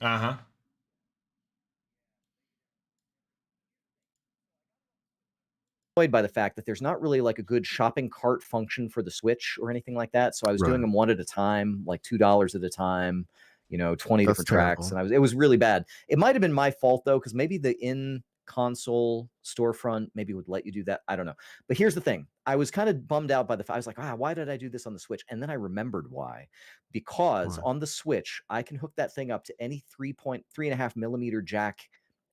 Uh-huh. By the fact that there's not really like a good shopping cart function for the Switch or anything like that. So I was doing Right. them one at a time, like $2 at a time, 20 That's different tracks. terrible. And it was really bad. It might have been my fault though, because maybe the in console storefront maybe would let you do that. I don't know. But here's the thing. I was kind of bummed out by the fact I was like, why did I do this on the Switch? And then I remembered why. Because Why? on the Switch, I can hook that thing up to any 3.3.5 millimeter jack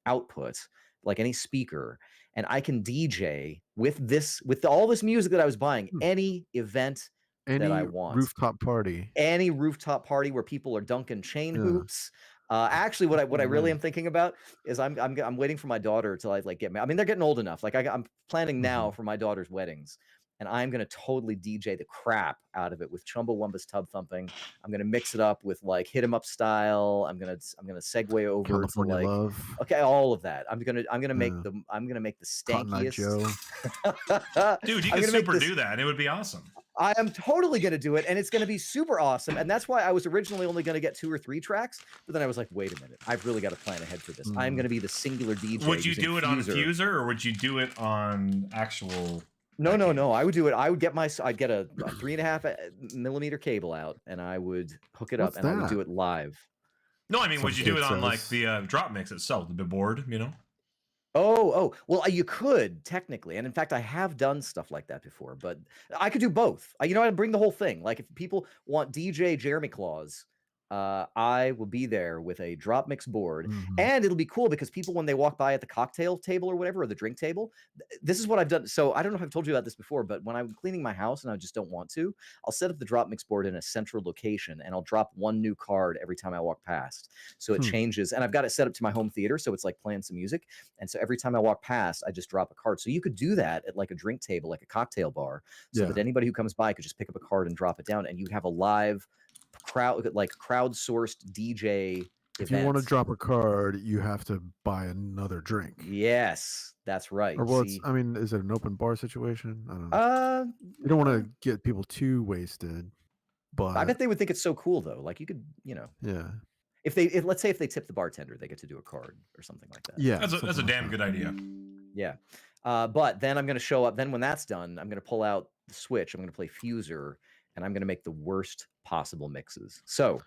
output, like any speaker, and I can DJ with all this music that I was buying, any event that I Any want. rooftop party. Any rooftop party where people are dunking chain Yeah. hoops. Actually, what I really am thinking about is I'm waiting for my daughter to like get married. I mean, they're getting old enough. Like I'm planning now for my daughter's weddings, and I'm gonna totally DJ the crap out of it with Chumbawamba's Tub Thumping. I'm gonna mix it up with like Hit 'em Up style. I'm gonna segue over California to like Love. okay, all of that. I'm gonna make Yeah. the Cotton Eye stankiest. Dude, you can super do that. It would be awesome. I am totally going to do it, and it's going to be super awesome. And that's why I was originally only going to get 2 or 3 tracks, but then I was like, wait a minute, I've really got to plan ahead for this. I'm going to be the singular DJ. Would you do it on Fuser, or would you do it on actual? No. I would do it. I'd get a 3.5 millimeter cable out, and I would hook it up, and I would do it live. No, I mean, would you do it on like the drop mix itself, the board? Oh, well, you could technically, and in fact, I have done stuff like that before. But I could do both. I'd bring the whole thing. Like if people want DJ Jeremy Claus, I will be there with a drop mix board, and it'll be cool because people, when they walk by at the cocktail table or whatever, or the drink table, this is what I've done. So I don't know if I've told you about this before, but when I'm cleaning my house and I just don't want to, I'll set up the drop mix board in a central location, and I'll drop one new card every time I walk past. So it changes, and I've got it set up to my home theater, so it's like playing some music. And so every time I walk past, I just drop a card. So you could do that at like a drink table, like a cocktail bar, so that anybody who comes by could just pick up a card and drop it down, and you have a live crowdsourced DJ. If you want to drop a card, you have to buy another drink. Yes, that's right. Or is it an open bar situation? I don't know. You don't want to get people too wasted, but I bet they would think it's so cool though. Like you could, yeah. If let's say if they tip the bartender, they get to do a card or something like that. Yeah, that's a damn good idea. Yeah, but then I'm going to show up. Then when that's done, I'm going to pull out the Switch. I'm going to play Fuser, and I'm going to make the worst possible mixes. So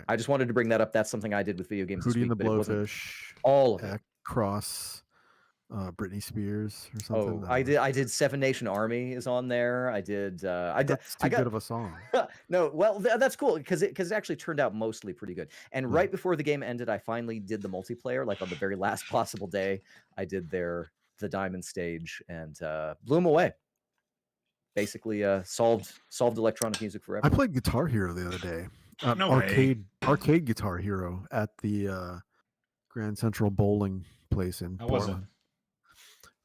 I just wanted to bring that up. That's something I did with video games. Hootie and the Blowfish, all of it. Cross, Britney Spears or something. Oh, I did Seven Nation Army is on there. I did. That's too good of a song. No, well, that's cool because it actually turned out mostly pretty good. And right before the game ended, I finally did the multiplayer. Like on the very last possible day, I did the Diamond stage and blew them away. Basically, solved electronic music forever. I played Guitar Hero the other day. Arcade Guitar Hero at the Grand Central Bowling place in Portland.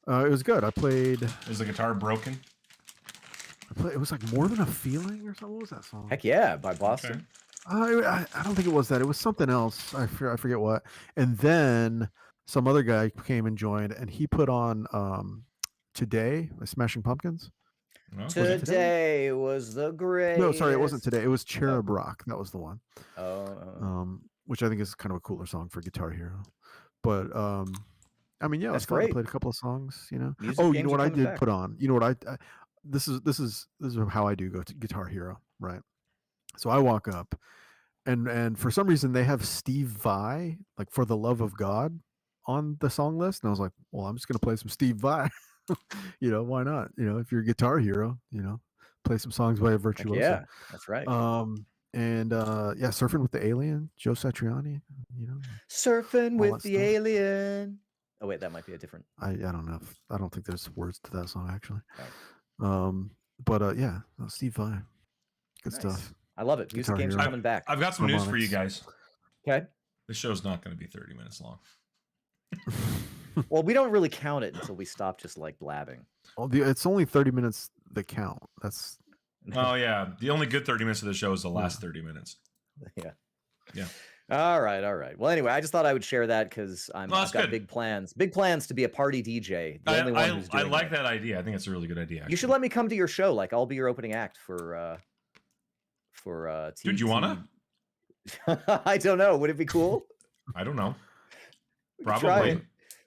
It was good. I played. Is the guitar broken? It was like More Than a Feeling or something. What was that song? Heck yeah, by Boston. Okay. I don't think it was that. It was something else. I forget what. And then some other guy came and joined, and he put on Today by Smashing Pumpkins. Today was the great. No, sorry, it wasn't Today. It was Cherub Rock. That was the one. Oh. Which I think is kind of a cooler song for Guitar Hero. But I mean, yeah, that's great. great. I played a couple of songs. Music you know what I did back. put on? You know what I this is how I do go to Guitar Hero, right? So I walk up, and for some reason they have Steve Vai, like For the Love of God, on the song list, and I was like, well, I'm just gonna play some Steve Vai. Why not? If you're a Guitar Hero, play some songs by a virtuoso. Yeah, that's right. Surfing with the Alien, Joe Satriani. Surfing with the Alien. Oh wait, that might be a different. I don't know. I don't think there's words to that song actually. Right. Steve Vai, good stuff. I love it. Music games are coming back. I've got some news for you guys. Okay. This show's not going to be 30 minutes long. Well, we don't really count it until we stop just like blabbing. Well, it's only 30 minutes that count. That's. Oh yeah, the only good 30 minutes of the show is the last 30 minutes. Yeah. Yeah. All right. Well, anyway, I just thought I would share that because I've got big plans to be a party DJ. The only one who's doing I like that idea. I think it's a really good idea. Actually. You should let me come to your show. Like I'll be your opening act for Dude, you wanna? I don't know. Would it be cool? I don't know. We can try Probably. it.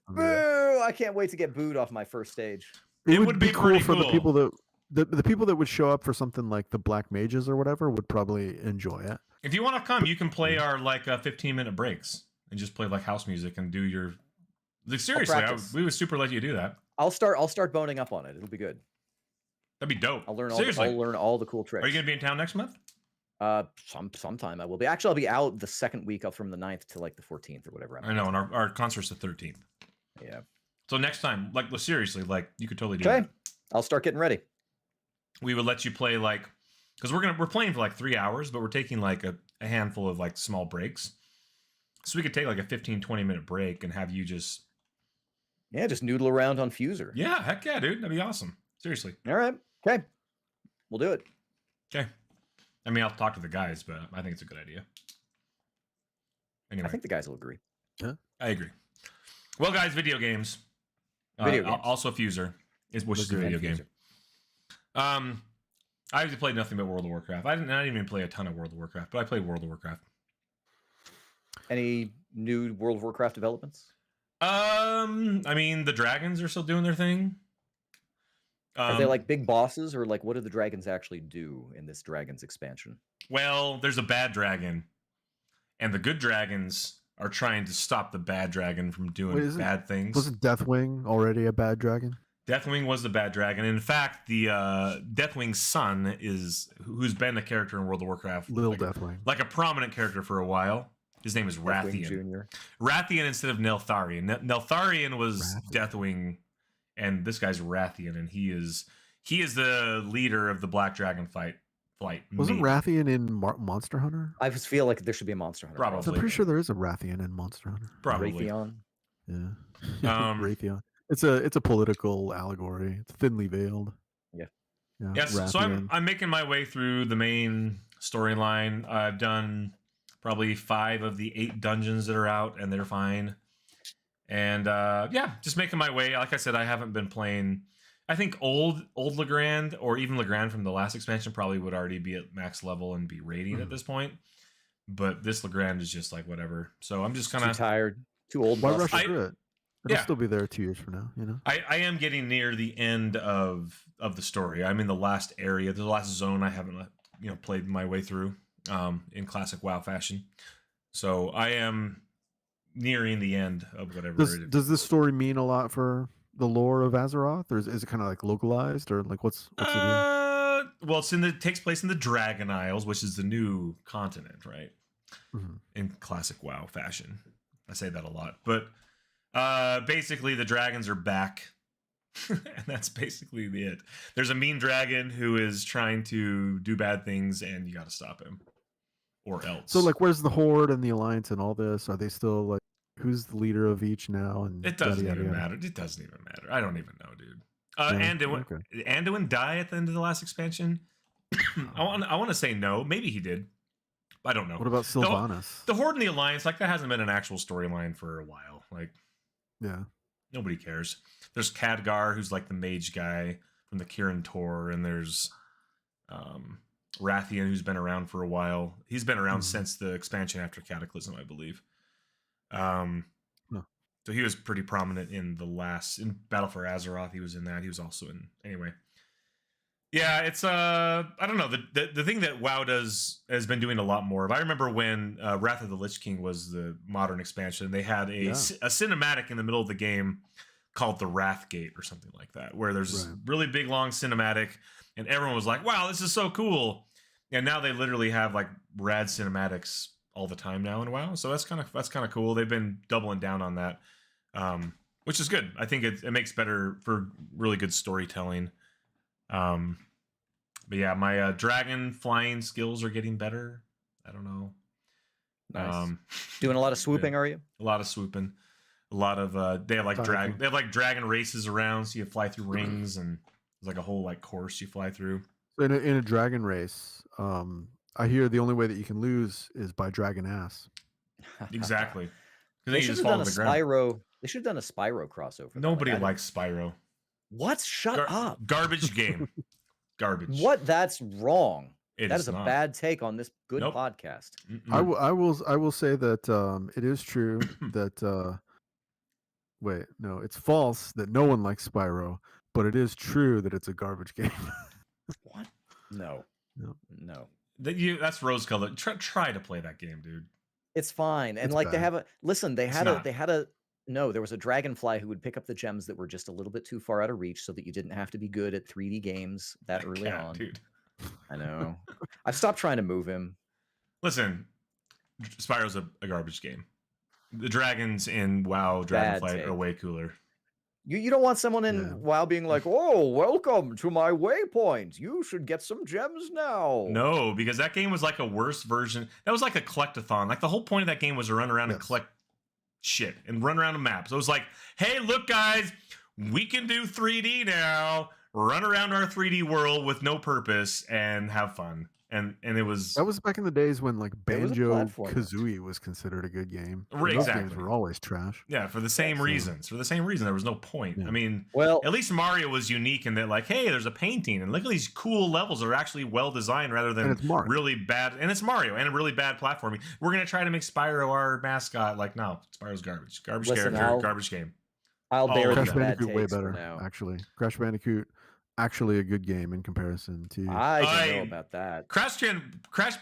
Boo! I can't wait to get booed off my first stage. It would be cool pretty for the cool. people that the people that would show up for something like the Black Mages or whatever would probably enjoy it. If you want to come, you can play our like 15-minute breaks and just play like house music and do your. Like, seriously, we would super let you do that. I'll start boning up on it. It'll be good. That'd be dope. I'll learn all the cool tricks. Are you gonna be in town next month? Sometime I will be. Actually, I'll be out the second week up from the 9th to like the 14th or whatever. I know, and our concert's the 13th. Yeah. So next time, like, seriously, like, you could totally do Okay. that. I'll start getting ready. We would let you play like, because we're playing for like 3 hours, but we're taking like a handful of like small breaks. So we could take like a 15-20 minute break and have you just noodle around on Fuser. Yeah, heck yeah, dude. That'd be awesome. Seriously. All right. Okay. We'll do it. Okay. I mean, I'll talk to the guys, but I think it's a good idea. Anyway. I think the guys will agree. Yeah. I agree. Well, guys, video games. Video games. Also Fuser, which is a video game. I played nothing but World of Warcraft. I didn't even play a ton of World of Warcraft, but I played World of Warcraft. Any new World of Warcraft developments? I mean, the dragons are still doing their thing. Are they like big bosses, or like what do the dragons actually do in this dragons expansion? Well, there's a bad dragon, and the good dragons are trying to stop the bad dragon from doing bad things. Wasn't Deathwing already a bad dragon? Deathwing was the bad dragon. In fact, the Deathwing's son who's been a character in World of Warcraft, Deathwing, like a prominent character for a while. His name is Rathian. Jr. Rathian instead of Neltharion. Neltharion was Deathwing, and this guy's Rathian, and he is the leader of the Black Dragon flight. Wasn't Rathian in Monster Hunter? I just feel like there should be a Monster Hunter. Probably. I'm pretty sure there is a Rathian in Monster Hunter. Probably. Raytheon. Yeah. Raytheon. It's a political allegory. It's thinly veiled. Yeah. Yes. Rathian. So I'm making my way through the main storyline. I've done probably 5 of the 8 dungeons that are out, and they're fine. And just making my way. Like I said, I haven't been playing. I think old Legrand, or even Legrand from the last expansion, probably would already be at max level and be raiding at this point. But this Legrand is just like whatever. So I'm just kind of too tired, too old. Why rush through it? It'll still be there 2 years from now, you know. I am getting near the end of the story. I'm in the last area, the last zone I haven't played my way through in classic WoW fashion. So I am nearing the end of whatever it is. Does this story mean a lot for the lore of Azeroth, or is it kind of like localized, or like what's the deal? Well, it takes place in the Dragon Isles, which is the new continent, right? Mm-hmm. In classic WoW fashion. I say that a lot, but basically the dragons are back. And that's basically it. There's a mean dragon who is trying to do bad things, and you got to stop him, or else. So, like, where's the Horde and the Alliance and all this? Are they still like, who's the leader of each now? And it doesn't even matter. It doesn't even matter. I don't even know, dude. Did Anduin die at the end of the last expansion? I want to say no. Maybe he did. I don't know. What about Sylvanas? The Horde and the Alliance, like, that hasn't been an actual storyline for a while. Like, yeah, nobody cares. There's Khadgar, who's like the mage guy from the Kirin Tor, and there's Rathian, who's been around for a while. He's been around since the expansion after Cataclysm, I believe. So he was pretty prominent in Battle for Azeroth. He was in that. He was also in anyway. Yeah, it's I don't know. The thing that WoW has been doing a lot more of. I remember when Wrath of the Lich King was the modern expansion. They had a cinematic in the middle of the game called the Wrath Gate or something like that, where there's this really big long cinematic, and everyone was like, "Wow, this is so cool!" And now they literally have like rad cinematics all the time now in WoW. So that's kind of cool. They've been doubling down on that, which is good. I think it makes better for really good storytelling. But yeah, my dragon flying skills are getting better. I don't know. Nice. Doing a lot of swooping, are you? A lot of swooping. A lot of they have like dragon races around, so you fly through rings, and there's like a whole like course you fly through. So in a dragon race, I hear the only way that you can lose is by dragging ass. Exactly. They should have done a Spyro. They should have done a Spyro crossover. Nobody likes Spyro. What? Shut up. Garbage game. Garbage. What? That's wrong. That is a not. bad take on this good Nope. podcast. I will say that it is true that wait, no, it's false that no one likes Spyro, but it is true that it's a garbage game. What? No. No. No. That's rose colored. Try to play that game, dude. It's fine. And It's like they bad. have a listen, they It's had not. there was a dragonfly who would pick up the gems that were just a little bit too far out of reach so that you didn't have to be good at 3D games that early Cat, on. dude. I know. I've stopped trying to move him. Listen, Spyro's a garbage game. The dragons in WoW Bad Dragonflight take. are way cooler. You don't want someone in Yeah. WoW being like, "Oh, welcome to my waypoint. You should get some gems now." No, because that game was like a worse version. That was like a collectathon. Like the whole point of that game was to run around and Yes. collect shit and run around a map. So it was like, hey, look, guys, we can do 3D now. Run around our 3D world with no purpose and have fun. And it was That was back in the days when like It was a Banjo platformer. Kazooie was considered a good game. Right, Those games exactly. were always trash. yeah, for the same So- reasons. For the same reason, there was no point. Yeah. I mean, Well, at least Mario was unique in that, like, hey, there's a painting, and look at these cool levels that are actually well designed rather And than it's Mario. really bad. And it's Mario and a really bad platforming. We're gonna try to make Spyro our mascot. Like, no, Spyro's garbage. Garbage Listen, character, I'll- garbage game. I'll Oh, bear look these at Crash that. bad Bandicoot way takes for better, now. actually. Crash Bandicoot, actually a good game in comparison to. I don't I- know about that. Crash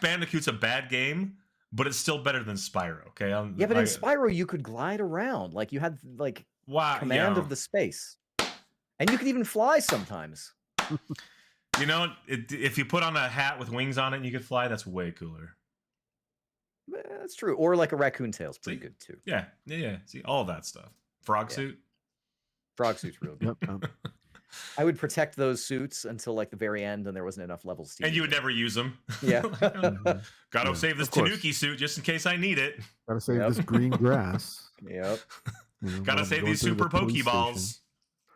Bandicoot's a bad game, but it's still better than Spyro. Okay. Yeah, but in Spyro you could glide around. Like you had like wow, command yeah. of the space. And you could even fly sometimes. You know, if you put on a hat with wings on it and you could fly, that's way cooler. That's true. Or like a raccoon tail's pretty See? good too. Yeah. See, all that stuff. Frog Yeah. suit. Frog suit's real good. Yep, yep. I would protect those suits until like the very end and there wasn't enough levels to And use you would them. never use them. Yeah. Mhm. Gotta Yeah, save this of course. Tanuki suit just in case I need it. Gotta save Yep. this green grass. Yep. You know, Gotta when save I'm going these through the super police Pokeballs. station.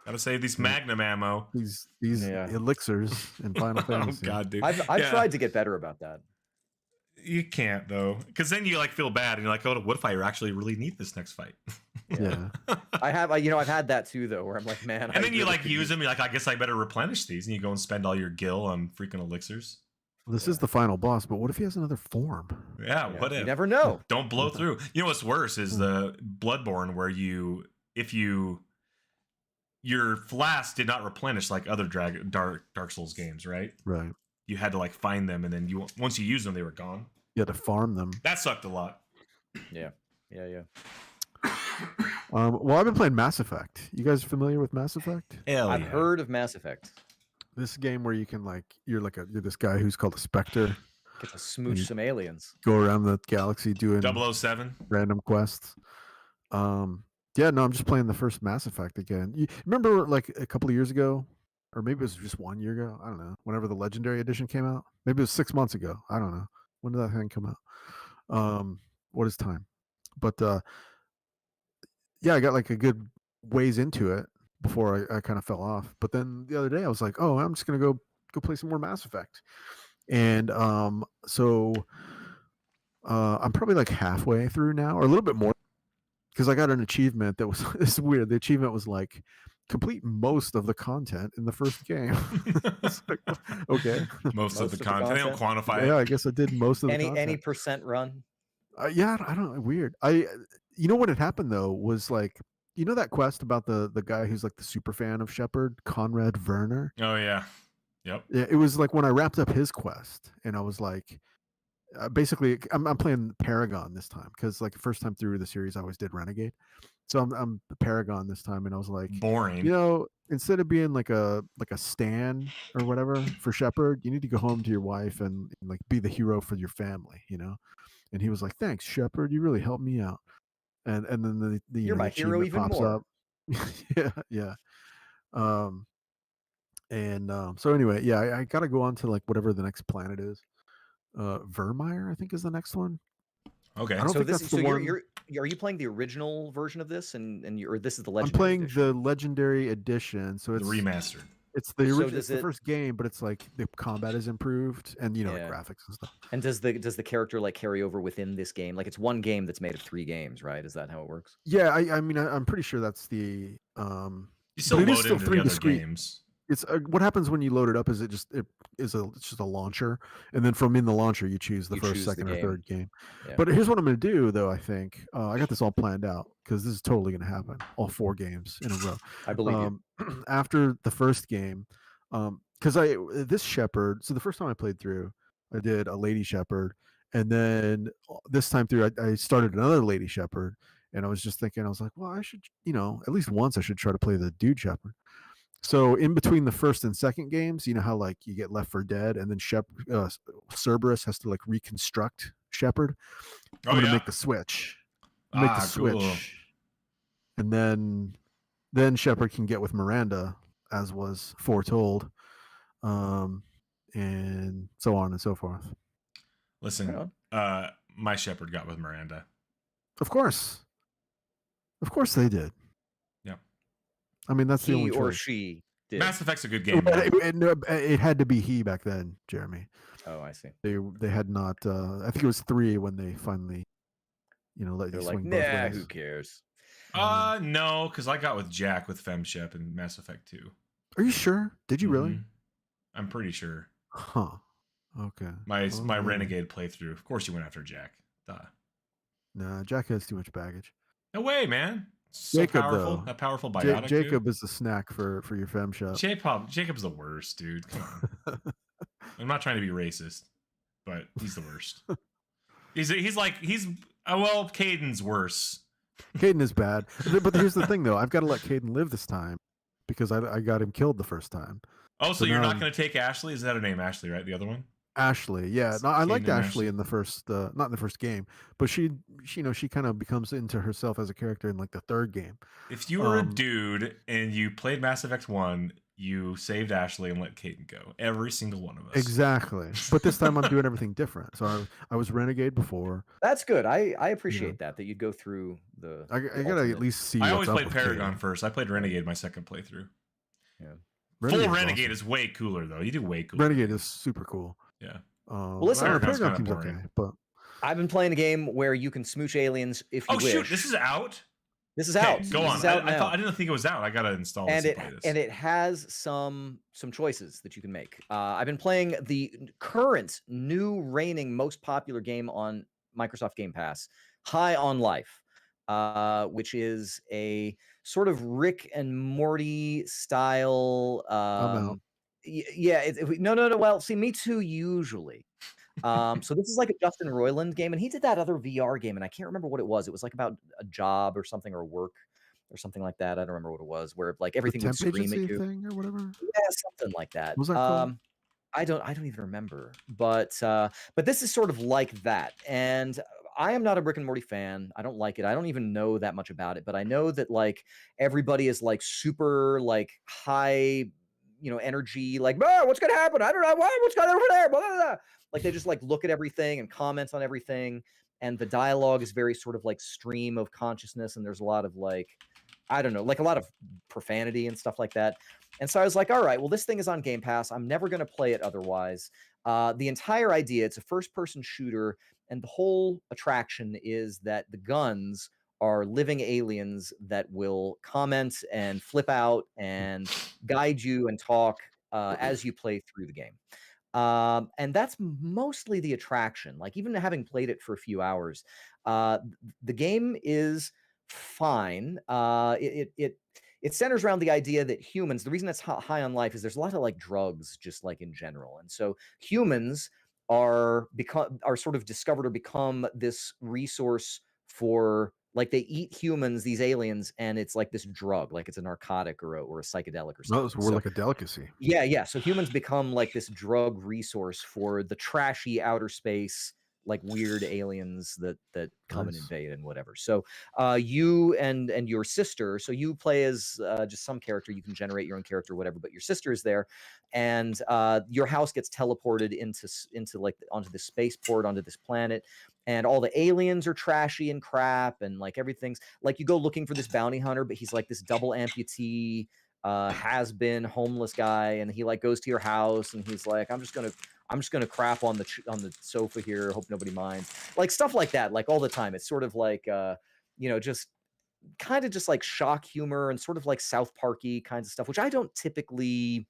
Gotta save these Yeah. Magnum ammo. These Yeah. elixirs in Final Oh Fantasy. god, dude. I've Yeah. tried to get better about that. You can't though, because then you like feel bad and you're like, oh, what if I actually really need this next fight? Yeah. I've had that too though, where I'm like, man. And then you like use them. You're like, I guess I better replenish these, and you go and spend all your gil on freaking elixirs. This is the final boss, but what if he has another form? Yeah, Yeah, what you if? never know. Don't blow Yeah. through. You know what's worse is Mm. the Bloodborne, where your flask did not replenish like other Dark Souls games, right? Right. You had to like find them, and then once you used them, they were gone. You had to farm them. That sucked a lot. Yeah. Well, I've been playing Mass Effect. You guys familiar with Mass Effect? Hell I've heard of Mass Effect. This game where you can you're this guy who's called a Spectre, Get to smooch you- some aliens. go around the galaxy doing 007. random quests. Yeah, no, I'm just playing the first Mass Effect again. You remember like a couple of years ago, or maybe it was just 1 year ago. I don't know. Whenever the Legendary Edition came out, maybe it was 6 months ago. I don't know. When did that thing come out? What is time? But yeah, I got like a good ways into it before I kind of fell off. But then the other day I was like, oh, I'm just gonna go play some more Mass Effect. And so I'm probably like halfway through now, or a little bit more, because I got an achievement that was it's weird. The achievement was like complete most of the content in the first game. It's like, okay, Most of the content. They don't quantify yeah, it. I guess I did most of the Any content. percent run? Yeah, I don't know. Weird. You know what had happened though was like, you know that quest about the guy who's like the super fan of Shepard, Conrad Werner. Oh yeah. Yep. Yeah, it was like when I wrapped up his quest, and I was like, basically, I'm playing Paragon this time because like the first time through the series, I always did Renegade, so I'm Paragon this time, and I was like, Boring. you know, instead of being like a stan or whatever for Shepard, you need to go home to your wife and like be the hero for your family, you know. And he was like, "Thanks, Shepard. You really helped me out." And then the You're my hero achievement even more. up. yeah. So anyway, yeah, I gotta go on to like whatever the next planet is. Vermeer, I think, is the next one. Okay. I don't So think this that's so the you're, one. are you playing the original version of this or this is the I'm legendary playing edition? the Legendary Edition, so The it's remastered. it's the So original. does It's the it- first game, but it's like the combat is improved and like Yeah. graphics and stuff. And does the character like carry over within this game? Like it's one game that's made of 3 games, right? Is that how it works? Yeah, I mean, I'm pretty sure that's the You still but it is load still into 3 the other discrete. games. It's what happens when you load it up is it's just a launcher, and then from in the launcher you choose the You first, choose the second, or game. third game. Yeah. But here's what I'm going to do, though. I think I got this all planned out because this is totally going to happen. All 4 games in a row. I believe you. After the first game, because this shepherd. So the first time I played through, I did a lady shepherd, and then this time through, I started another lady shepherd, and I was just thinking, I was like, well, I should, at least once I should try to play the dude shepherd. So in between the first and second games, you know how like you get Left 4 Dead, and then Cerberus has to like reconstruct Shepherd. I'm gonna make the switch. Cool. And then Shepherd can get with Miranda, as was foretold, and so on and so forth. Listen, my shepherd got with Miranda. Of course they did. Yeah. I mean, that's the only choice. He or she did. Mass Effect's a good game. It had to be he back then, Jeremy. Oh, I see. They had not. I think it was 3 when they finally, let They're you like, swing both nah, ways. who cares? No, because I got with Jack with FemShep in Mass Effect 2. Are you sure? Did you really? I'm pretty sure. Huh. Okay. My Renegade playthrough. Of course, you went after Jack. Duh. Nah, Jack has too much baggage. No way, man. So Jacob, powerful. though. A powerful biotic. Jacob is the snack for your FemShep. Jacob's the worst, dude. Come on. I'm not trying to be racist, but he's the worst. Well, Caden's worse. Caden is bad, but here's the thing, though. I've got to let Caden live this time because I got him killed the first time. Oh, so you're not going to take Ashley? Is that her name, Ashley? Right, the other one. Ashley, yeah. No, I liked Ashley Ashley in the first, not in the first game, but she kind of becomes into herself as a character in like the third game. If you were a dude and you played Mass Effect 1, you saved Ashley and let Caden go. Every single one of us. Exactly. But this time I'm doing everything different. So I was Renegade before. That's good. I appreciate that you'd go through the. I gotta at least see. I always what's played up with Paragon Caden. first. I played Renegade my second playthrough. Yeah. Full Renegade is way cooler though. You do way cooler. Renegade is super cool. Yeah. Well, listen, Paragon seems okay, but I've been playing a game where you can smooch aliens if you wish. Oh shoot, this is out. This is out. Go on. I didn't think it was out. I gotta install this and play this. And it has some choices that you can make. I've been playing the current new reigning most popular game on Microsoft Game Pass, High on Life, which is a sort of Rick and Morty style. Yeah. No. Well, see, me too. Usually. So this is like a Justin Roiland game, and he did that other VR game, and I can't remember what it was. It was like about a job or something, or work or something like that. I don't remember what it was, where like everything would scream at you, thing or whatever. Yeah, something like that. What was that called? I don't even remember, but this is sort of like that. And I am not a Rick and Morty fan. I don't like it. I don't even know that much about it, but I know that like everybody is like super like high, energy, like, what's gonna happen? I don't know. What's going on over there? Blah, blah, blah. Like they just like look at everything and comment on everything, and the dialogue is very sort of like stream of consciousness, and there's a lot of like, I don't know, like a lot of profanity and stuff like that. And so I was like, all right, well, this thing is on Game Pass. I'm never going to play it otherwise. The entire idea, it's a first-person shooter, and the whole attraction is that the guns are living aliens that will comment and flip out and guide you and talk as you play through the game. And that's mostly the attraction. Like even having played it for a few hours, the game is fine. It centers around the idea that humans, the reason it's high on life is there's a lot of like drugs, just like in general. And so humans are sort of discovered or become this resource for, like, they eat humans, these aliens, and it's like this drug, like it's a narcotic or a psychedelic or something. We're like a delicacy. Yeah. So humans become like this drug resource for the trashy outer space, like weird aliens that come and invade and whatever. So you and your sister, so you play as just some character, you can generate your own character or whatever, but your sister is there, and your house gets teleported into like onto this spaceport, onto this planet, and all the aliens are trashy and crap, and like everything's like, you go looking for this bounty hunter, but he's like this double amputee has been homeless guy, and he like goes to your house and he's like, I'm just gonna crap on the sofa here, hope nobody minds, like stuff like that, like all the time. It's sort of like just kind of just like shock humor and sort of like South Parky kinds of stuff, which I don't typically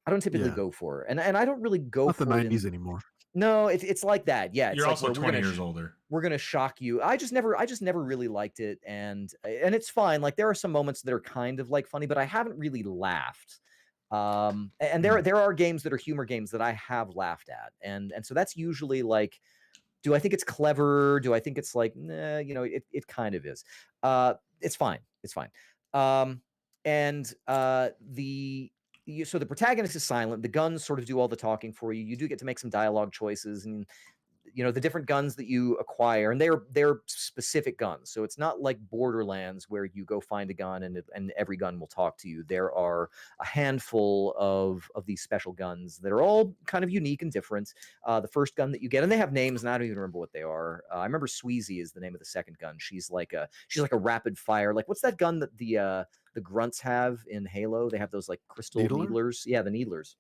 Yeah. go for, and I don't really go Not the for it in. 90s anymore. No, it's like that. Yeah, it's You're like also where 20 years older. we're gonna shock you. I just never really liked it, and it's fine. Like there are some moments that are kind of like funny, but I haven't really laughed. And there are games that are humor games that I have laughed at, and so that's usually like, do I think it's clever? Do I think it's like, nah, you know, it kind of is. It's fine. It's fine. And so the protagonist is silent. The guns sort of do all the talking for you. You do get to make some dialogue choices, and you know the different guns that you acquire, and they're specific guns. So it's not like Borderlands where you go find a gun and every gun will talk to you. There are a handful of these special guns that are all kind of unique and different. The first gun that you get, and they have names, and I don't even remember what they are. I remember Sweezy is the name of the second gun. She's like a rapid fire. Like what's that gun that the grunts have in Halo? They have those like crystal Needler? needlers. Yeah, the needlers.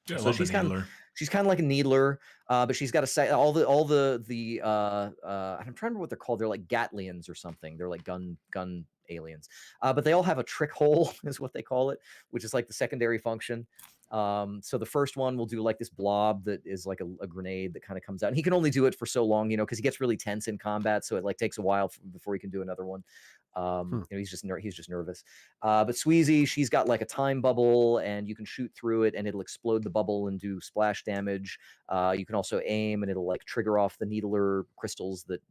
Yeah, I So love the she's kind of Needler. she's kind of like a needler, but she's got all the I'm trying to remember what they're called. They're like Gatlians or something. They're like gun aliens, but they all have a trick hole is what they call it, which is like the secondary function. So the first one will do like this blob that is like a grenade that kind of comes out, and he can only do it for so long, you know, because he gets really tense in combat, so it like takes a while before he can do another one. You know, he's just nervous. But Sweezy, she's got like a time bubble, and you can shoot through it, and it'll explode the bubble and do splash damage. You can also aim, and it'll like trigger off the needler crystals that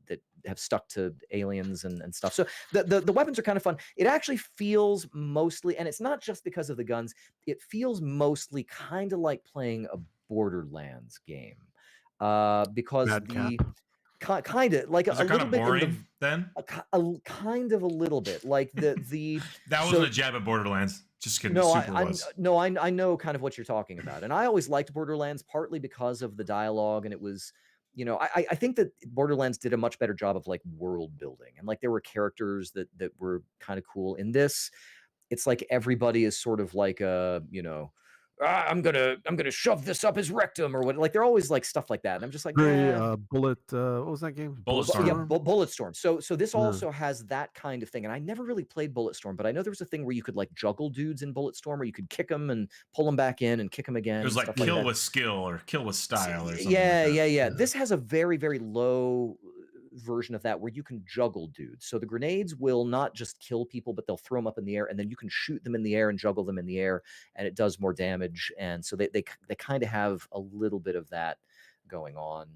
have stuck to aliens and stuff. So the weapons are kind of fun. It actually feels mostly, and it's not just because of the guns. It feels mostly kind of like playing a Borderlands game, because Madcap. kind of like Is a it kind little of bit in the boring then? kind of a little bit like the That so- wasn't a jab at Borderlands. Just kidding. no, Super was. I know kind of what you're talking about, and I always liked Borderlands partly because of the dialogue, and it was, you know, I think that Borderlands did a much better job of like world building, and like there were characters that were kind of cool. In this, it's like everybody is sort of like you know, I'm gonna shove this up his rectum or what. Like they're always like stuff like that, and I'm just like, Very nah. Bullet. What was that game? Bulletstorm. Yeah, Bulletstorm. So this Yeah. also has that kind of thing, and I never really played Bulletstorm, but I know there was a thing where you could like juggle dudes in Bulletstorm, where you could kick them and pull them back in and kick them again. It was and like stuff kill like that. with skill or kill with style or something. Yeah, like that. yeah. This has a very, very low version of that where you can juggle dudes. So the grenades will not just kill people, but they'll throw them up in the air, and then you can shoot them in the air and juggle them in the air, and it does more damage. And so they kind of have a little bit of that going on,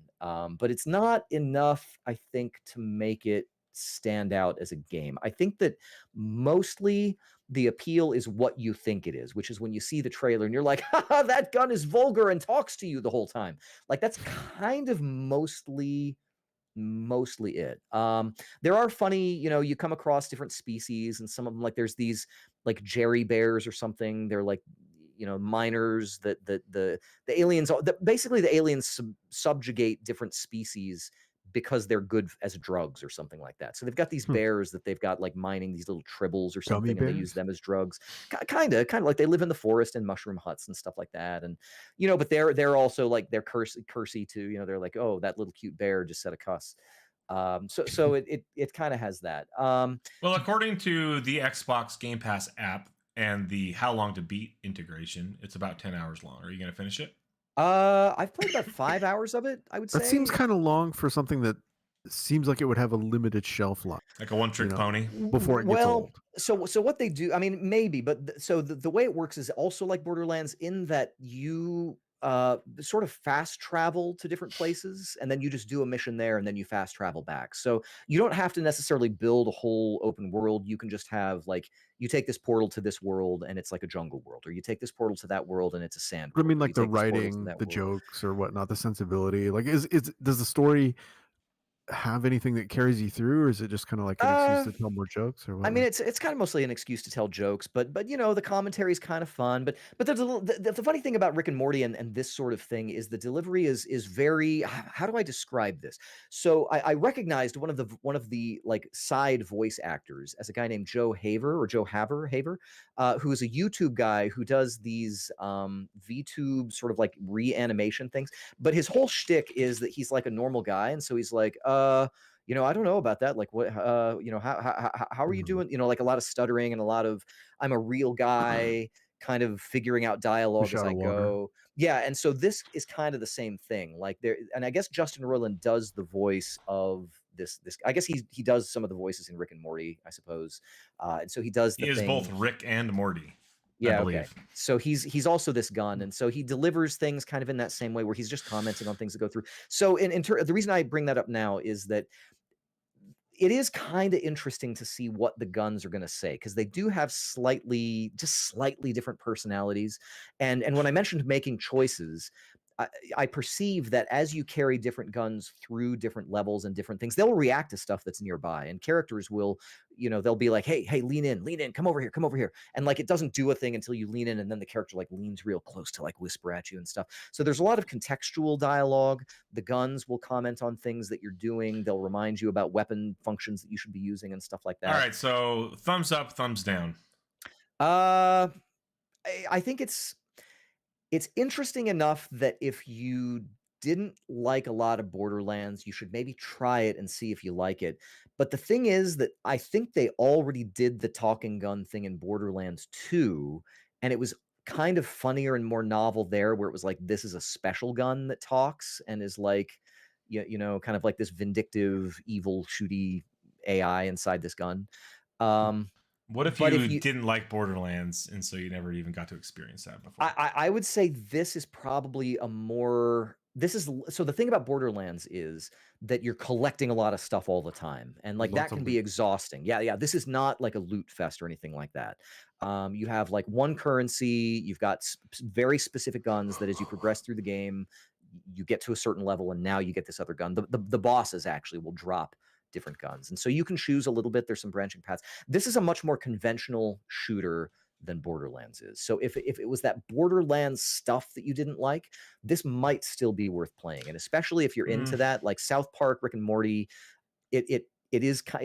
but it's not enough, I think, to make it stand out as a game. I think that mostly the appeal is what you think it is, which is when you see the trailer and you're like, haha, that gun is vulgar and talks to you the whole time. Like that's kind of mostly it. There are funny, you know, you come across different species, and some of them, like there's these like Jerry bears or something. They're like, you know, miners that the aliens, basically the aliens subjugate different species because they're good as drugs or something like that. So they've got these bears that they've got like mining these little tribbles or something, and they use them as drugs. Kind of like they live in the forest in mushroom huts and stuff like that. And you know, but they're also like they're cursy too. You know, they're like, oh, that little cute bear just said a cuss. So it kind of has that. Well, according to the Xbox Game Pass app and the How Long to Beat integration, it's about 10 hours long. Are you going to finish it? I've played about 5 hours of it, I would say. That seems kind of long for something that seems like it would have a limited shelf life. Like a one-trick pony? Before it gets old. So what they do, I mean, maybe, but so the way it works is also like Borderlands in that you sort of fast travel to different places, and then you just do a mission there, and then you fast travel back. So you don't have to necessarily build a whole open world. You can just have like, you take this portal to this world and it's like a jungle world, or you take this portal to that world and it's a sand world. I mean, like the writing, the jokes or whatnot, the sensibility. Like, does the story have anything that carries you through, or is it just kind of like an excuse to tell more jokes, or what? I mean, it's kind of mostly an excuse to tell jokes, but you know, the commentary is kind of fun. But there's a little, the funny thing about Rick and Morty and this sort of thing is the delivery is very, how do I describe this? So I recognized one of the like side voice actors as a guy named Joe Haver, who is a YouTube guy who does these VTube sort of like reanimation things. But his whole shtick is that he's like a normal guy, and so he's like, I don't know about that. Like, what, how are you doing? Like a lot of stuttering and a lot of, I'm a real guy, kind of figuring out dialogue Fish as out I of water. go. Yeah, and so this is kind of the same thing. Like there, and I guess Justin Roiland does the voice of this. I guess he does some of the voices in Rick and Morty, I suppose. And so he does He the is thing. both Rick and Morty. I Yeah, believe. okay. So he's also this gun, and so he delivers things kind of in that same way, where he's just commenting on things that go through. So the reason I bring that up now is that it is kind of interesting to see what the guns are going to say, because they do have slightly different personalities. And when I mentioned making choices, I perceive that as you carry different guns through different levels and different things, they'll react to stuff that's nearby, and characters will, they'll be like, hey, lean in, come over here. And like, it doesn't do a thing until you lean in, and then the character like leans real close to like whisper at you and stuff. So there's a lot of contextual dialogue. The guns will comment on things that you're doing. They'll remind you about weapon functions that you should be using and stuff like that. All right. So thumbs up, thumbs down. I think it's interesting enough that if you didn't like a lot of Borderlands, you should maybe try it and see if you like it. But the thing is that I think they already did the talking gun thing in Borderlands 2, and it was kind of funnier and more novel there, where it was like, this is a special gun that talks and is like, kind of like this vindictive, evil, shooty AI inside this gun. What if But you didn't like Borderlands and so you never even got to experience that before? I would say this is probably so the thing about Borderlands is that you're collecting a lot of stuff all the time, and like Lots that of can be loot. exhausting. Yeah. This is not like a loot fest or anything like that. You have like one currency, you've got very specific guns that as you progress through the game, you get to a certain level, and now you get this other gun. The bosses actually will drop different guns, and so you can choose a little bit. There's some branching paths. This is a much more conventional shooter than Borderlands is. So if it was that Borderlands stuff that you didn't like, this might still be worth playing. And especially if you're into that, like South Park, Rick and Morty, it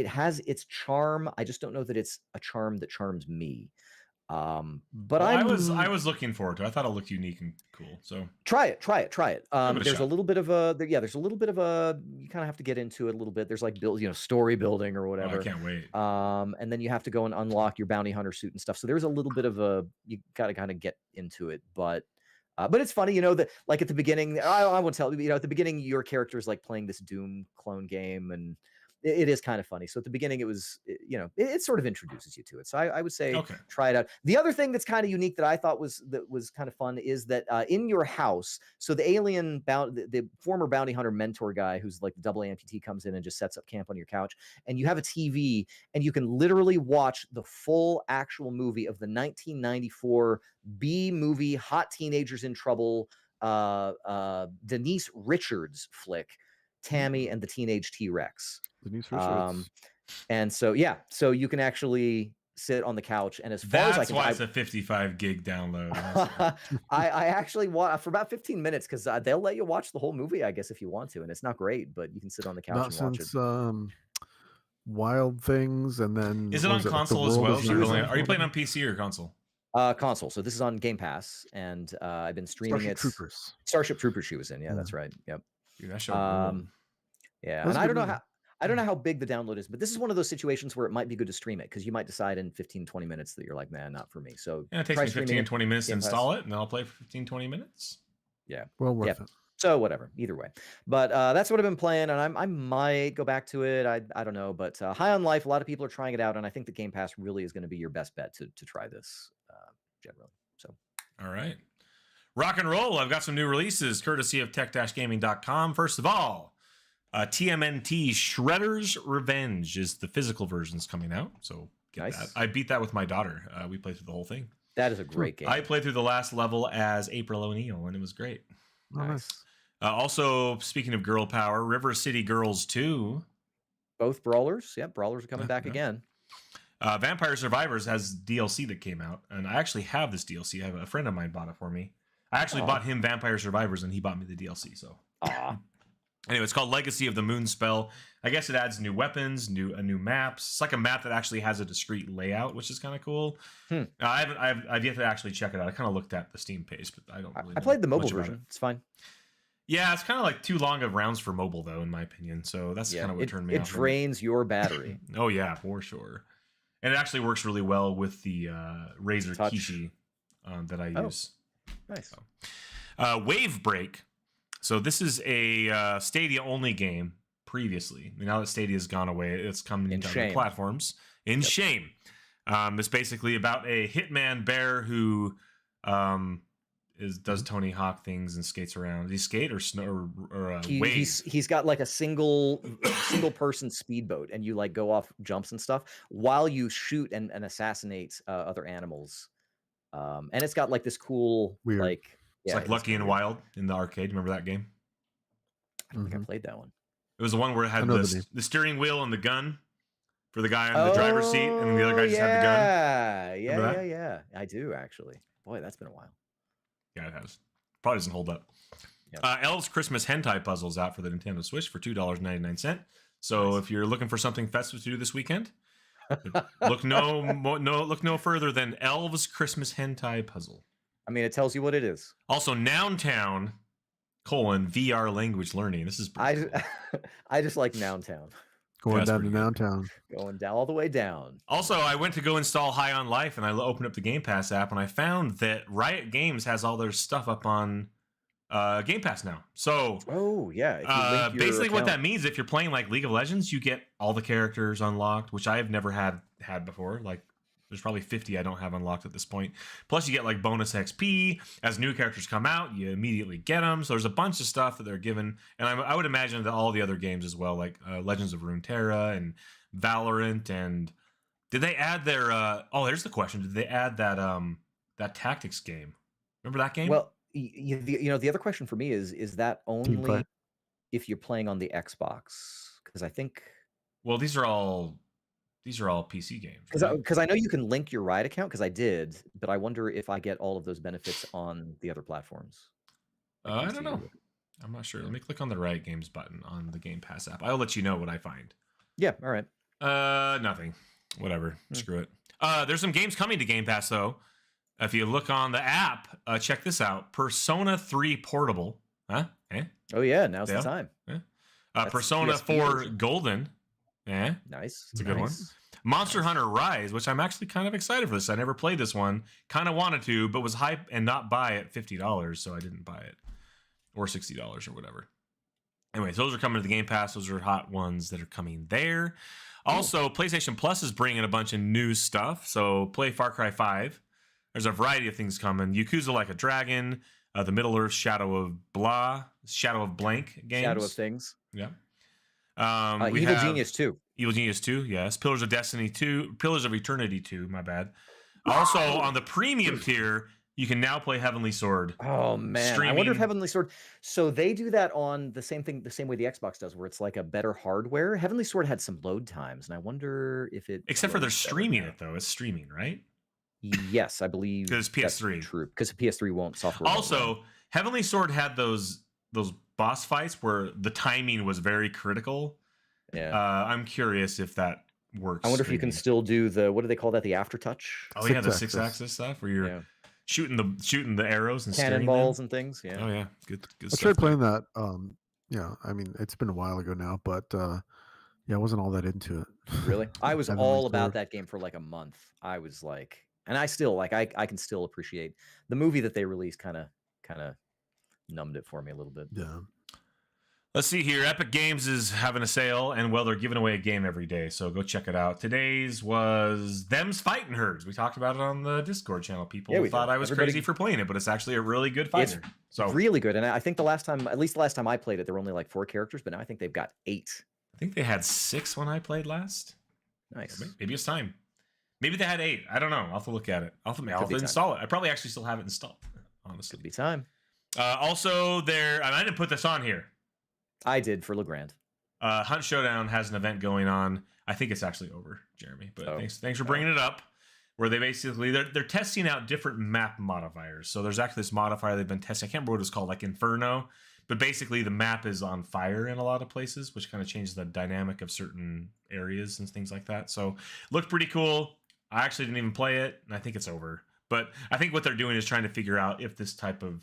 has its charm. I just don't know that it's a charm that charms me. But I was looking forward to it. I thought it looked unique and cool. So try it. There's shot. a little bit of a you kind of have to get into it a little bit. There's like story building or whatever. I can't wait. And then you have to go and unlock your bounty hunter suit and stuff. So there's a little bit of you got to kind of get into it, but it's funny, that like at the beginning, I won't tell you, at the beginning, your character is like playing this Doom clone game, and it is kind of funny. So at the beginning, it was, it sort of introduces you to it. So I would say, try it out. The other thing that's kind of unique that I thought was kind of fun is that in your house, so the alien the former bounty hunter mentor guy, who's like the double amputee, comes in and just sets up camp on your couch, and you have a TV, and you can literally watch the full actual movie of the 1994 B movie Hot Teenagers in Trouble, Denise Richards flick, Tammy and the Teenage T-Rex. Denise Richards. And so so you can actually sit on the couch, and as far as I can, that's why it's a 55 gig download. I actually watched for about 15 minutes, because they'll let you watch the whole movie, I guess, if you want to, and it's not great, but you can sit on the couch and watch it. Wild Things, and then is it on console as well? Are you playing on PC or console? Console. So this is on Game Pass, and I've been streaming Starship Troopers she was in. Yeah, that's right. Yep. Dude, that show yeah, and I don't know how big the download is, but this is one of those situations where it might be good to stream it, because you might decide in 15-20 minutes that you're like, man, not for me. So yeah, it takes me 15 and 20 minutes to install it, and then I'll play for 15-20 minutes. Yeah, well worth it. So whatever, either way. But that's what I've been playing, and I might go back to it. I don't know, but High on Life, a lot of people are trying it out, and I think the Game Pass really is going to be your best bet to try this generally. So all right, rock and roll. I've got some new releases courtesy of tech-gaming.com. First of all, TMNT Shredder's Revenge is the physical version's coming out, so get that. I beat that with my daughter. We played through the whole thing. That is a great game. I played through the last level as April O'Neil, and it was great. Nice. Also, speaking of girl power, River City Girls 2. Both brawlers. Yep, brawlers are coming back again. Vampire Survivors has DLC that came out, and I actually have this DLC. I have a friend of mine bought it for me. I actually bought him Vampire Survivors, and he bought me the DLC. So, anyway, it's called Legacy of the Moon Spell. I guess it adds new weapons, a new maps. It's like a map that actually has a discrete layout, which is kind of cool. I've yet to actually check it out. I kind of looked at the Steam page, but I don't really. I played the mobile version. It's fine. Yeah, it's kind of like too long of rounds for mobile, though, in my opinion. So that's Yeah, kind of what turned me it off. drains your battery. Oh yeah, for sure. And it actually works really well with the Razer Touch. Kishi that I Oh. use. Nice. Wave Break. So this is a Stadia only game previously. Now that Stadia's gone away, it's coming In to other shame. platforms. In Yep. shame. It's basically about a hitman bear who does Tony Hawk things and skates around. Does he skate or snow or wave? He's got like a single person speedboat, and you like go off jumps and stuff while you shoot and assassinate other animals. And it's got like this cool Weird. like It's like Lucky and Wild in the arcade. Remember that game? I don't think I played that one. It was the one where it had the steering wheel and the gun for the guy on the driver's seat, and then the other guy just had the gun. Yeah. I do actually. Boy, that's been a while. Yeah, it has. Probably doesn't hold up. Yep. Elves Christmas Hentai Puzzles out for the Nintendo Switch for $2.99. So Nice. if you're looking for something festive to do this weekend, look no further than Elves Christmas Hentai Puzzle. I mean, it tells you what it is. Also, Nountown, VR language learning. This is pretty cool. I just like Nountown. Going That's down to pretty good. downtown. Going down all the way down. Also, I went to go install High on Life, and I opened up the Game Pass app, and I found that Riot Games has all their stuff up on Game Pass now. So, Oh yeah. If you link your basically, what that account- means, if you're playing like League of Legends, you get all the characters unlocked, which I have never had before. Like, there's probably 50 I don't have unlocked at this point. Plus, you get like bonus XP as new characters come out. You immediately get them. So there's a bunch of stuff that they're given, and I would imagine that all the other games as well, like Legends of Runeterra and Valorant. And did they add their? There's the question. Did they add that tactics game? Remember that game? Well, the other question for me is that only play. if you're playing on the Xbox? Because I think Well, these are all PC games. Right? because I know you can link your Riot account because I did, but I wonder if I get all of those benefits on the other platforms. I don't know. I'm not sure. Let me click on the Riot Games button on the Game Pass app. I'll let you know what I find. Yeah. All right. Nothing. Whatever. Screw it. There's some games coming to Game Pass though. If you look on the app, check this out: Persona 3 Portable. Huh? Oh yeah. Now's Yeah. the time. That's Persona PSP 4 version. Golden. Nice. It's a good one. Monster Hunter Rise, which I'm actually kind of excited for this. I never played this one. Kind of wanted to, but was hype and not buy it $50, so I didn't buy it. Or $60 or whatever. Anyways, those are coming to the Game Pass. Those are hot ones that are coming there. Also, PlayStation Plus is bringing a bunch of new stuff. So play Far Cry 5. There's a variety of things coming. Yakuza Like a Dragon, the Middle Earth Shadow of Blank games. Shadow of Things. Yeah. Evil Genius 2. Evil Genius 2, yes. Pillars of Destiny 2. Pillars of Eternity 2, my bad. Also, on the premium tier, you can now play Heavenly Sword. Oh man, I wonder if Heavenly Sword. So they do that on the same way the Xbox does, where it's like a better hardware. Heavenly Sword had some load times, and I wonder if it. Except for they're loads better streaming now. it, though. It's streaming, right? Yes, I believe. 'Cause that's PS3. True, because PS3 won't software. won't run. Also, Heavenly Sword had those boss fights where the timing was very critical. Yeah. I'm curious if that works. I wonder if you can streaming. still do the what do they call that? The aftertouch. Oh yeah, the Six-axis. 6-axis stuff where you're Yeah. shooting the arrows and steering Cannonballs them. and things. Yeah. Oh yeah, good I stuff. tried playing that. Yeah, I mean, it's been a while ago now, but yeah, I wasn't all that into it. Really? I was Heavenly all about Sword. that game for like a month. I was like, and I still like, I can still appreciate the movie that they released. Kind of numbed it for me a little bit. Yeah. Let's see here. Epic Games is having a sale, and well, they're giving away a game every day, so go check it out. Today's was Them's Fighting Herds. We talked about it on the Discord channel. People Yeah, we thought did. I was Everybody- crazy for playing it, but it's actually a really good It's fighter. So Really good. And I think at least the last time I played it, there were only like 4 characters, but now I think they've got 8. I think they had 6 when I played last. Nice. Maybe it's time. Maybe they had 8. I don't know. I'll have to look at it. I'll have be to time. install it. I probably actually still have it installed, honestly. Could be time. Also, and I didn't put this on here. I did for Legrand. Hunt Showdown has an event going on. I think it's actually over, Jeremy. But Oh. thanks for bringing it up. Where they basically they're testing out different map modifiers. So there's actually this modifier they've been testing. I can't remember what it's called, like Inferno. But basically the map is on fire in a lot of places, which kind of changes the dynamic of certain areas and things like that. So looked pretty cool. I actually didn't even play it, and I think it's over. But I think what they're doing is trying to figure out if this type of,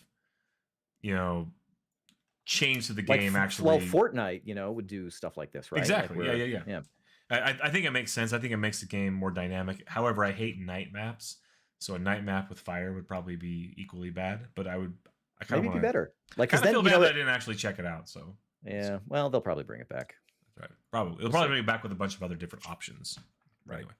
change to the Like, game well, actually. Fortnite, would do stuff like this, right? Exactly. Like Yeah. I think it makes sense. I think it makes the game more dynamic. However, I hate night maps, so a night map with fire would probably be equally bad. But I kind maybe of be want better. Like, kind because of then feel bad that I didn't actually check it out. So yeah, well, they'll probably bring it back. that's right. Probably it'll We'll probably see. bring it back with a bunch of other different options. Right. Anyway,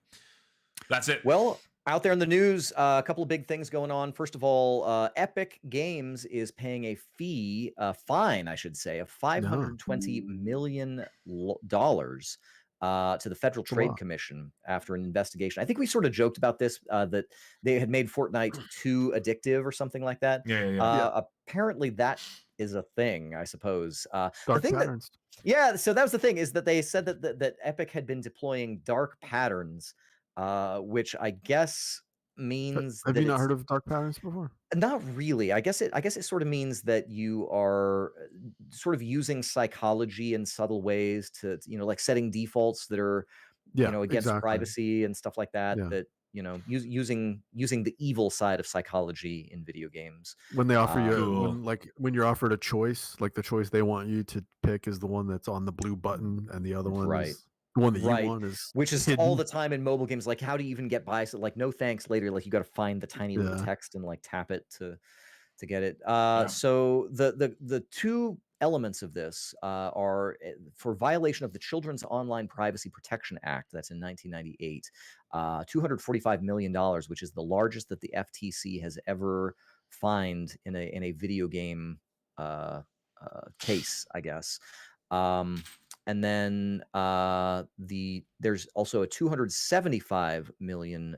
that's it. Well, out there in the news, a couple of big things going on. First of all, Epic Games is paying a fine, I should say, of $520 million to the Federal Trade Commission after an investigation. I think we sort of joked about this, that they had made Fortnite too addictive or something like that. Yeah. Apparently that is a thing, I suppose. Dark patterns. So that was the thing, is that they said that Epic had been deploying dark patterns, which I guess means Have you not heard of dark patterns before? Not really. I guess it sort of means that you are sort of using psychology in subtle ways to, like setting defaults that are, against privacy and stuff like that. Yeah. That using the evil side of psychology in video games. When they offer you, Cool. when you're offered a choice, like the choice they want you to pick is the one that's on the blue button, and the other one is the one that you want is which is hidden. all the time in mobile games. Like, how do you even get by? So, like, no thanks later. Like, you got to find the tiny little text and like tap it to get it. So the two elements of this are for violation of the Children's Online Privacy Protection Act. That's in 1998. $245 million, which is the largest that the FTC has ever fined in a video game case, I guess. And then there's also a $275 million,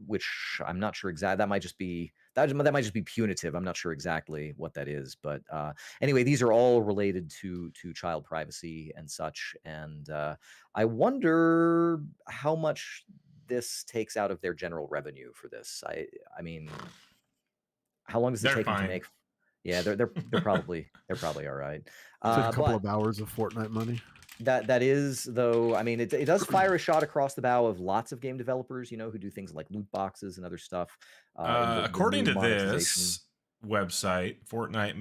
which I'm not sure exactly. That might just be punitive. I'm not sure exactly what that is, but anyway, these are all related to child privacy and such. And I wonder how much this takes out of their general revenue for this. I mean, how long does it take them to make? Yeah, they're probably all right. A couple of hours of Fortnite money. That is, though, I mean, it does fire a shot across the bow of lots of game developers, who do things like loot boxes and other stuff. According to this website, Fortnite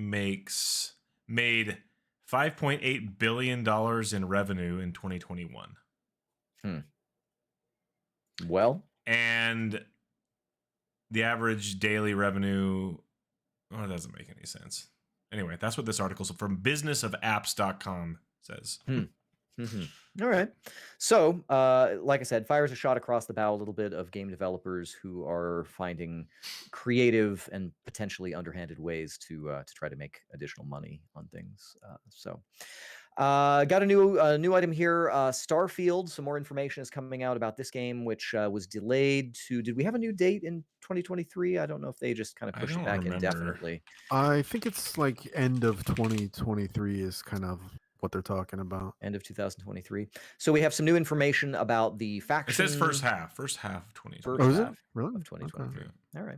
made $5.8 billion in revenue in 2021. Well, and the average daily revenue, that doesn't make any sense. Anyway, that's what this article from businessofapps.com says. All right. So, like I said, fires a shot across the bow a little bit of game developers who are finding creative and potentially underhanded ways to try to make additional money on things. Got a new item here. Starfield. Some more information is coming out about this game, which was delayed to. Did we have a new date in 2023? I don't know if they just kind of pushed it back indefinitely. I think it's like end of 2023 is kind of what they're talking about. End of 2023. So we have some new information about the faction. It says first half of 2023. Oh, is it? Really? Of 2023. Okay. All right.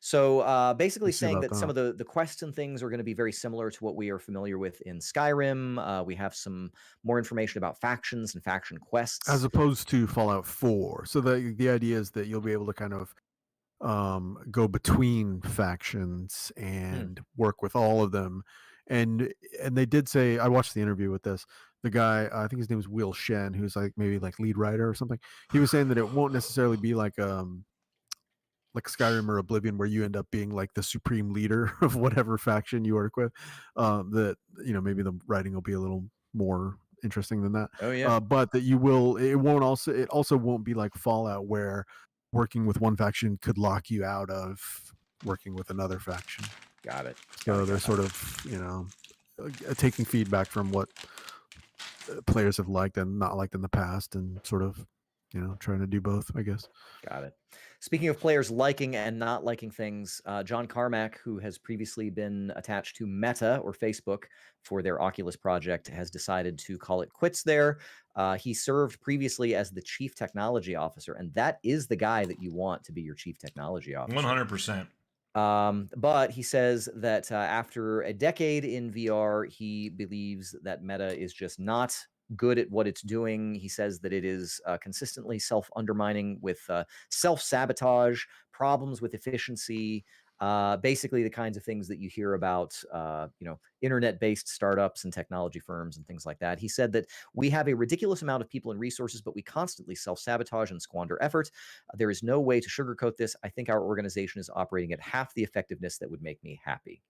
So basically saying that some of the quests and things are going to be very similar to what we are familiar with in Skyrim. We have some more information about factions and faction quests. As opposed to Fallout 4. So the idea is that you'll be able to kind of go between factions and work with all of them. And they did say, I watched the interview with this, the guy, I think his name was Will Shen, who's like maybe like lead writer or something. He was saying that it won't necessarily be like Skyrim or Oblivion, where you end up being like the supreme leader of whatever faction you work with. That maybe the writing will be a little more interesting than that. Oh yeah. But that it also won't be like Fallout, where working with one faction could lock you out of working with another faction. Got it. So they're sort of taking feedback from what players have liked and not liked in the past, and sort of trying to do both, I guess. Got it. Speaking of players liking and not liking things, John Carmack, who has previously been attached to Meta or Facebook for their Oculus project, has decided to call it quits there. He served previously as the chief technology officer, and that is the guy that you want to be your chief technology officer. 100%. But he says that after a decade in VR, he believes that Meta is just not good at what it's doing. He says that it is consistently self-undermining with self-sabotage, problems with efficiency, Basically the kinds of things that you hear about, internet-based startups and technology firms and things like that. He said that we have a ridiculous amount of people and resources, but we constantly self-sabotage and squander effort. There is no way to sugarcoat this. I think our organization is operating at half the effectiveness that would make me happy.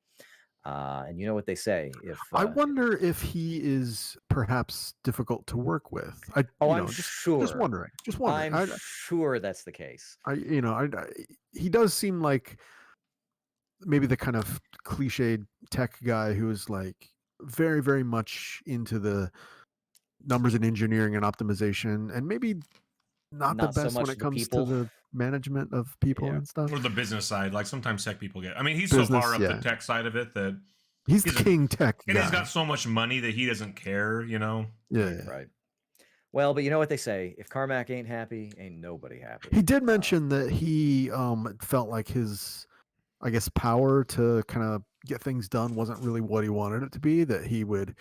And you know what they say, if I wonder if he is perhaps difficult to work with. I'm Just sure. wondering. Just wondering. I'm sure that's the case. He does seem like maybe the kind of cliched tech guy who is like very, very much into the numbers and engineering and optimization, and maybe not the Not so best when much it the comes to people. the management of people Yeah. and stuff. Or the business side. Like sometimes tech people get. I mean, he's so far up the tech side of it that He's the king tech and guy. he's got so much money that he doesn't care. Yeah. Right. Well, but you know what they say: if Carmack ain't happy, ain't nobody happy. He did mention that he felt like his, I guess, power to kind of get things done wasn't really what he wanted it to be. That he would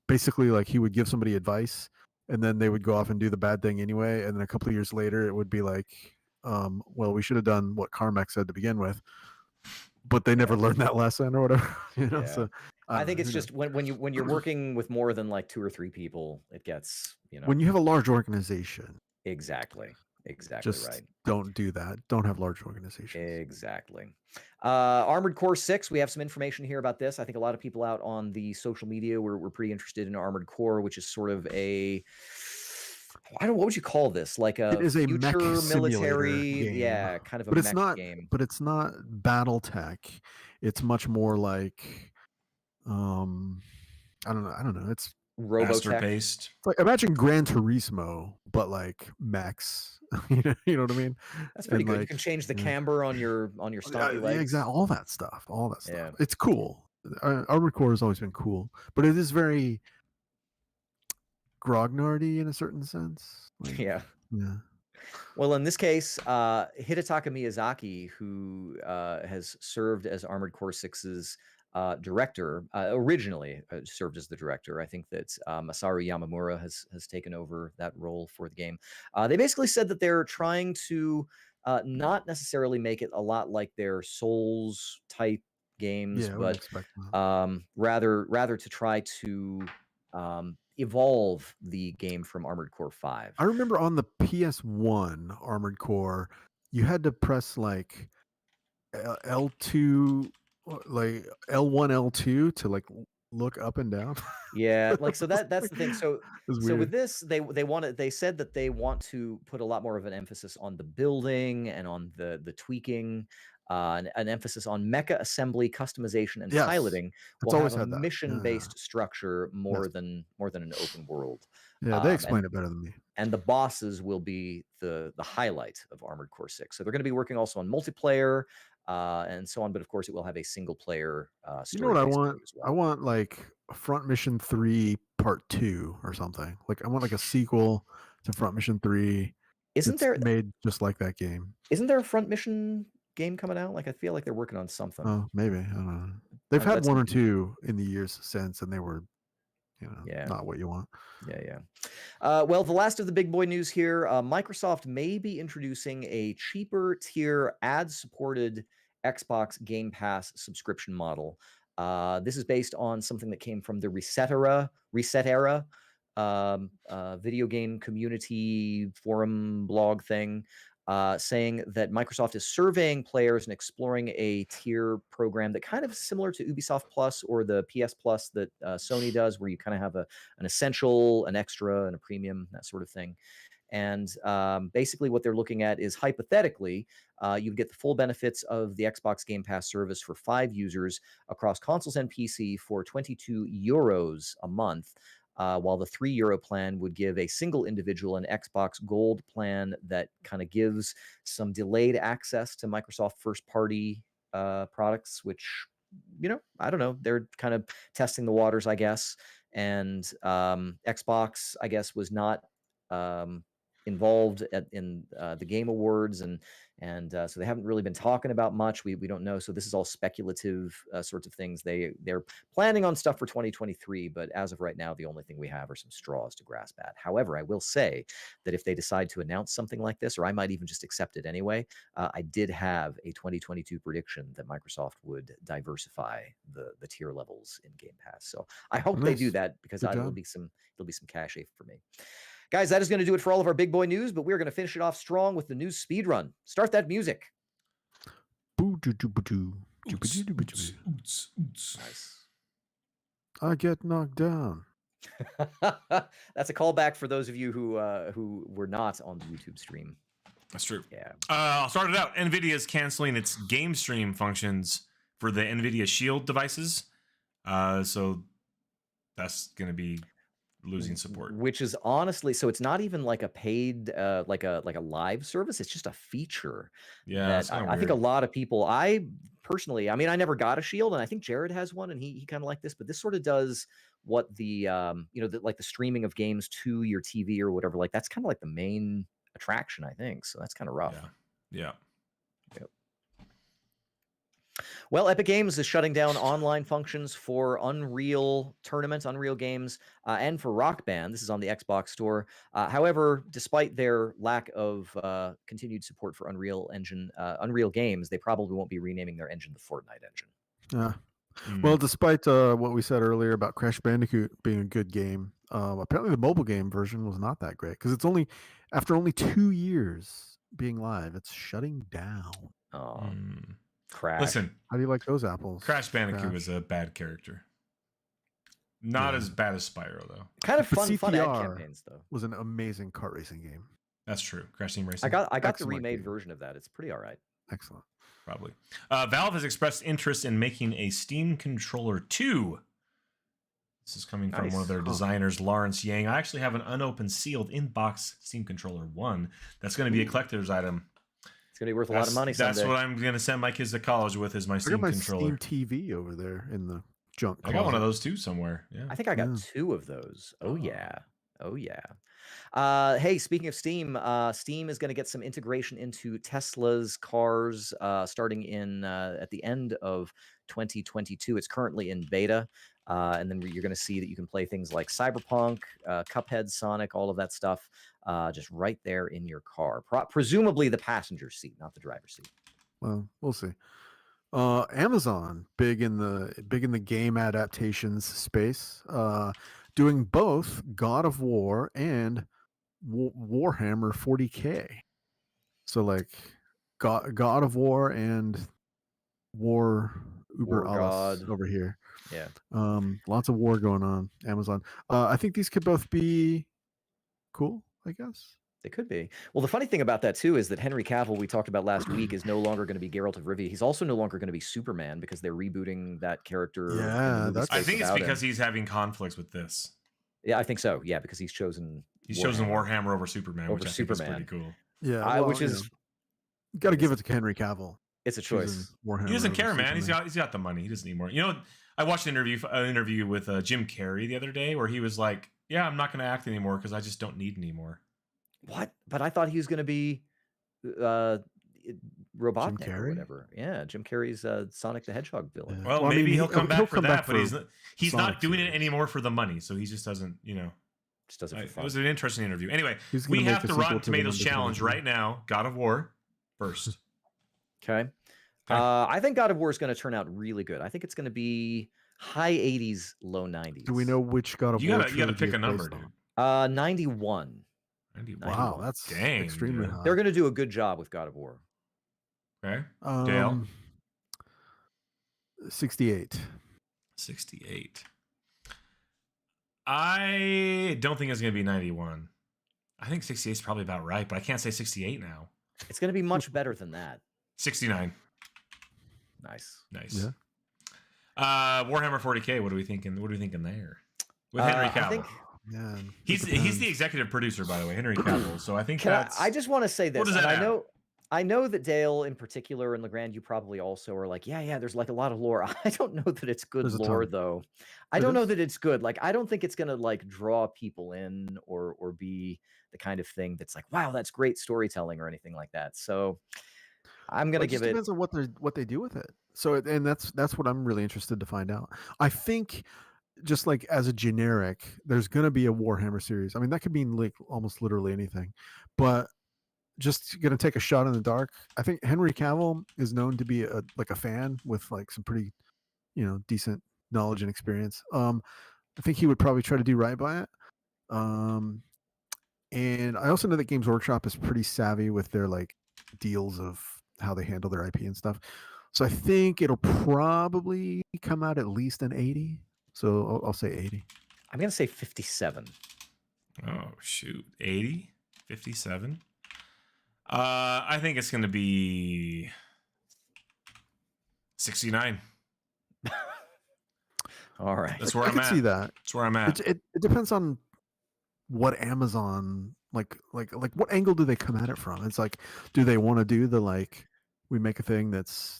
basically, like, he would give somebody advice, and then they would go off and do the bad thing anyway. And then a couple of years later, it would be like, well, we should have done what Carmack said to begin with, but they never learned that lesson or whatever. Yeah. So I think it's just when you're working with more than like 2 or 3 people, it gets, when you have a large organization. Exactly Just right. don't do that. Don't have large organizations. Exactly. Armored Core 6, we have some information here about this. I think a lot of people out on the social media were pretty interested in Armored Core, which is sort of what would you call this? Like It is a mech future simulator military, game. kind of a But it's mech not game. But it's not battle tech. It's much more like I don't know. It's faster Robotech. paced. like, imagine Gran Turismo, but like mechs. You know what I mean? That's pretty And, good. You like, can change the camber on your stompy legs. yeah, exactly. All that stuff. Yeah. It's cool. Armored Core has always been cool, but it is very grognardy in a certain sense. Like, Yeah. yeah. Well, in this case, Hidetaka Miyazaki, who has served as Armored Core 6's director, originally served as the director. I think that Masaru Yamamura has taken over that role for the game. They basically said that they're trying to not necessarily make it a lot like their Souls type games, Yeah, I but wouldn't expect that. rather to try to evolve the game from Armored Core 5. I remember on the PS1 Armored Core, you had to press like L2, like L1, L2 to like look up and down. Yeah, like so that's the thing. So It's with weird. this, they said that they want to put a lot more of an emphasis on the building and on the tweaking, an emphasis on mecha assembly, customization, and Yes, piloting. it's Will always have a had that. Yeah. mission-based structure more Yes. than an open world. Yeah, they And explain it better than me. and the bosses will be the highlight of Armored Core 6. So they're going to be working also on multiplayer and so on, but of course it will have a single player You know what I story-based want? mode as well. I want like Front Mission 3 Part 2 or something. Like, I want like a sequel to Front Mission 3. Isn't there made just like that game? Isn't there a Front Mission game coming out? Like, I feel like they're working on something. Oh, maybe. I don't know. They've had that's one or something- two in the years since, and they were, Yeah. not what you want. Yeah. Well, the last of the big boy news here, Microsoft may be introducing a cheaper tier ad-supported Xbox Game Pass subscription model. This is based on something that came from the Reset Era video game community forum blog thing, saying that Microsoft is surveying players and exploring a tier program that kind of similar to Ubisoft Plus or the PS Plus that Sony does, where you kind of have an essential, an extra, and a premium, that sort of thing. And basically what they're looking at is, hypothetically, you get the full benefits of the Xbox Game Pass service for 5 users across consoles and PC for 22 euros a month. While the €3 plan would give a single individual an Xbox Gold plan that kind of gives some delayed access to Microsoft first-party products, which, I don't know. They're kind of testing the waters, I guess. And Xbox, I guess, was not involved in the Game Awards, and so they haven't really been talking about much. We don't know. So this is all speculative sorts of things. They're planning on stuff for 2023, but as of right now, the only thing we have are some straws to grasp at. However, I will say that if they decide to announce something like this, or I might even just accept it anyway, I did have a 2022 prediction that Microsoft would diversify the tier levels in Game Pass. So I hope they do Nice. that, because Good it'll job. be some cachet for me. Guys, that is going to do it for all of our big boy news, but we're going to finish it off strong with the news speed run. Start that music. Nice. I get knocked down. That's a callback for those of you who were not on the YouTube stream. That's true. Yeah. I'll start it out. NVIDIA is canceling its game stream functions for the NVIDIA Shield devices. So that's going to be losing support. Which is honestly, so it's not even like a paid like a live service. It's just a feature. Yeah, that that's kinda I think a weird. lot of people, I personally, I mean, I never got a Shield, and I think Jared has one, and he kind of like this, but this sort of does what the like the streaming of games to your TV or whatever, like that's kind of like the main attraction, I think. So that's kind of rough. Yeah. Yep. Well, Epic Games is shutting down online functions for Unreal Tournament, Unreal Games, and for Rock Band. This is on the Xbox Store. However, despite their lack of continued support for Unreal Games, they probably won't be renaming their engine the Fortnite engine. Yeah. Well, despite what we said earlier about Crash Bandicoot being a good game, apparently the mobile game version was not that great, because it's after only 2 years being live, it's shutting down. Crash. Listen, how do you like those apples? Crash Bandicoot was a bad character. Not as bad as Spyro, though. Kind of fun ad CTR campaigns, though. Was an amazing kart racing game. That's true. Crash Team Racing. I got the Excellent remade game. version of that. It's pretty all right. Excellent. Probably. Valve has expressed interest in making a Steam Controller 2. This is coming from one of their designers, Lawrence Yang. I actually have an unopened, sealed in-box Steam Controller 1. That's going to be a collector's item. It's going to be worth a lot of money someday. That's what I'm going to send my kids to college with, is my Steam Controller. I got my Steam TV over there in the junk closet. I got one of those too somewhere. Yeah. I think I got 2 of those. Oh yeah. Hey, speaking of Steam, Steam is going to get some integration into Tesla's cars starting in at the end of 2022. It's currently in beta, and then you're going to see that you can play things like Cyberpunk, Cuphead, Sonic, all of that stuff, just right there in your car. Presumably the passenger seat, not the driver's seat. Well, we'll see. Amazon, big in the game adaptations space, doing both God of War and Warhammer 40K. So like God of War and War Uber Alles over here. Yeah. Lots of war going on. Amazon. I think these could both be cool, I guess. They could be. Well, the funny thing about that too is that Henry Cavill, we talked about last week, is no longer going to be Geralt of Rivia. He's also no longer going to be Superman, because they're rebooting that character. Yeah, I think it's because he's having conflicts with this. Yeah, I think so. Yeah, because he's chosen Warhammer over Superman, which I think is pretty cool. Yeah, which is got to give it to Henry Cavill. It's a choice. He doesn't care, man. He's got the money. He doesn't need more. You know, I watched an interview with Jim Carrey the other day where he was like, "Yeah, I'm not going to act anymore because I just don't need any more." What? But I thought he was going to be Robotnik or whatever. Yeah, Jim Carrey's Sonic the Hedgehog villain. Yeah. Well, maybe he'll come back for that, but he's not doing it anymore for the money, so he just doesn't, just does it for fun. It was an interesting interview. Anyway, we have the Rotten Tomatoes challenge right now. God of War first. Okay. I think God of War is going to turn out really good. I think it's going to be high 80s, low 90s. Do we know which God of War? You got to pick a number, dude. 91. 91. Wow, that's extremely high. They're going to do a good job with God of War. Okay. Dale? 68. 68. I don't think it's going to be 91. I think 68 is probably about right, but I can't say 68 now. It's going to be much better than that. 69. Nice. Yeah. Warhammer 40K. What are we thinking? What are we thinking there? With Henry Cavill. He's the executive producer, by the way, Henry Cavill. So I think I just want to say this. What does that I know I know that Dale in particular and Legrand, you probably also are like, yeah, there's like a lot of lore. I don't know that it's good There's a lore ton. though. I It don't know is? that it's good. Like, I don't think it's gonna like draw people in or be the kind of thing that's like, wow, that's great storytelling or anything like that. So I'm Well, gonna it just give it. depends on what they do with it. So and that's what I'm really interested to find out. I think just like as a generic, there's gonna be a Warhammer series. I mean, that could mean like almost literally anything, but just gonna take a shot in the dark. I think Henry Cavill is known to be a fan with like some pretty decent knowledge and experience. I think he would probably try to do right by it. And I also know that Games Workshop is pretty savvy with their like deals of how they handle their IP and stuff. So I think it'll probably come out at least an 80. So I'll say 80. I'm gonna say 57. Oh shoot, 80, 57. I think it's gonna be 69. All right. That's where I I'm can at. see that. That's where I'm at. It depends on what Amazon like what angle do they come at it from? It's like, do they want to do the like we make a thing that's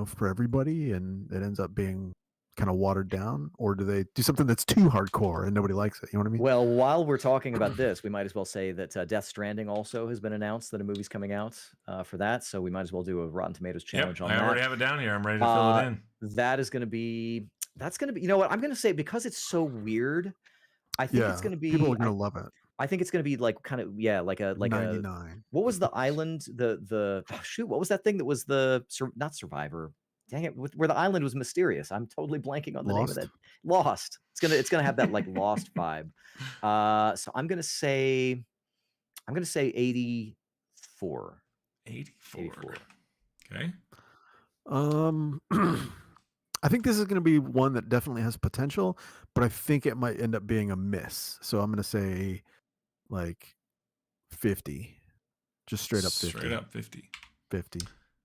for everybody and it ends up being kind of watered down, or do they do something that's too hardcore and nobody likes it? You know what I mean? Well, while we're talking about this, we might as well say that Death Stranding also has been announced that a movie's coming out for that. So we might as well do a Rotten Tomatoes challenge on I that. already have it down here. I'm ready to fill it in. That's going to be. You know what? I'm going to say because it's so weird. I think it's going to be. People are going to love it. I think it's going to be like kind of like a 99. What was the island? What was that thing that was not Survivor? Dang it! Where the island was mysterious. I'm totally blanking on the name of that. Lost. It's gonna have that like Lost vibe. So I'm gonna say 84. 84. Okay. I think this is going to be one that definitely has potential, but I think it might end up being a miss. So I'm going to say like 50. Just straight up 50. Straight up 50. 50.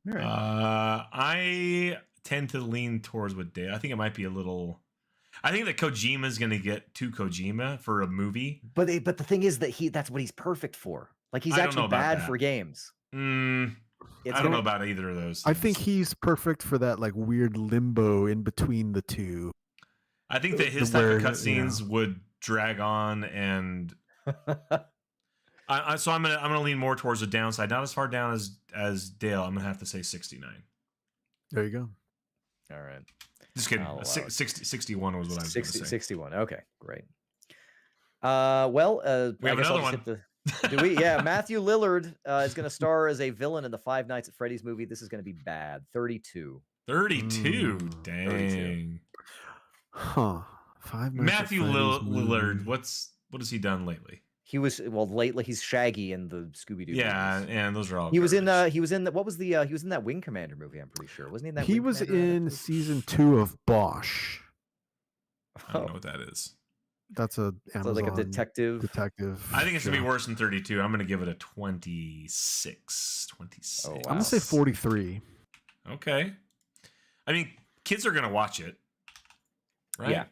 All right. I tend to lean towards what Dave. I think it might be a little. I think that Kojima's going to get too Kojima for a movie. But the thing is that that's what he's perfect for. Like he's actually bad for games. I don't know about either of those things. I think he's perfect for that like weird limbo in between the two. I think that his type of cutscenes would drag on, and so I'm gonna lean more towards the downside, not as far down as Dale. I'm gonna have to say 69. There you go. All right. Just kidding. 61 was what I was going to say. 61. Okay, great. Well, we have another one. Do we? Yeah, Matthew Lillard is going to star as a villain in the Five Nights at Freddy's movie. This is going to be bad. 32. 32. Dang. 32. Huh. Matthew Lillard. What has he done lately? He was lately he's Shaggy in the Scooby Doo. Yeah, movies. and those are all. He was in what was the he was in that Wing Commander movie. I'm pretty sure, wasn't he? In that he was in season 2 of Bosch. I don't know what that is. That's a Amazon like a detective. I think it's gonna be worse than 32. I'm gonna give it a 26. 26. Oh, wow. I'm gonna say 43. Okay. I mean, kids are gonna watch it, right? Yeah.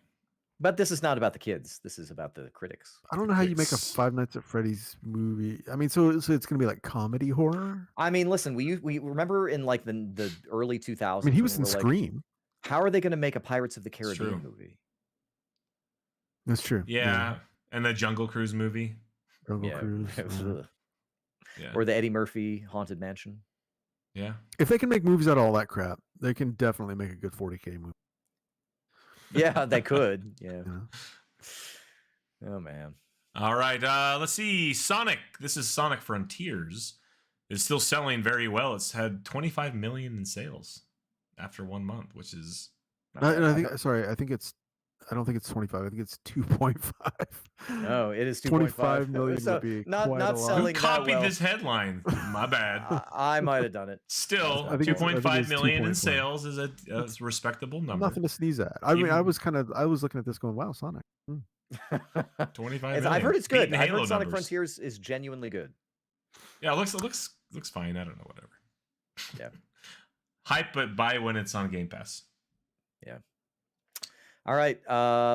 But this is not about the kids. This is about the critics. I don't know how you make a Five Nights at Freddy's movie. I mean, so it's going to be like comedy horror. I mean, listen, we remember in like the early 2000s. I mean, he was in Scream. Like, how are they going to make a Pirates of the Caribbean movie? That's true. Yeah, and the Jungle Cruise movie. Jungle Cruise. Yeah. Or the Eddie Murphy Haunted Mansion. Yeah. If they can make movies out of all that crap, they can definitely make a good 40K movie. Yeah, they could. Yeah. Oh man. All right. Let's see. Sonic. This is Sonic Frontiers. It's still selling very well. It's had 25 million in sales after 1 month, which is. I don't think it's 25. I think it's 2.5. Oh, it is 25 million. So would be not quite selling. Who copied that well. this headline? My bad. I might have done it. Still, 2.5 million in sales is a respectable number. Nothing to sneeze at. I mean, I was looking at this going, wow, Sonic. 25 million. I've heard it's good. I've heard Sonic numbers. Frontiers is genuinely good. Yeah, it looks fine. I don't know, whatever. Yeah. Hype, but buy when it's on Game Pass. Yeah. All right.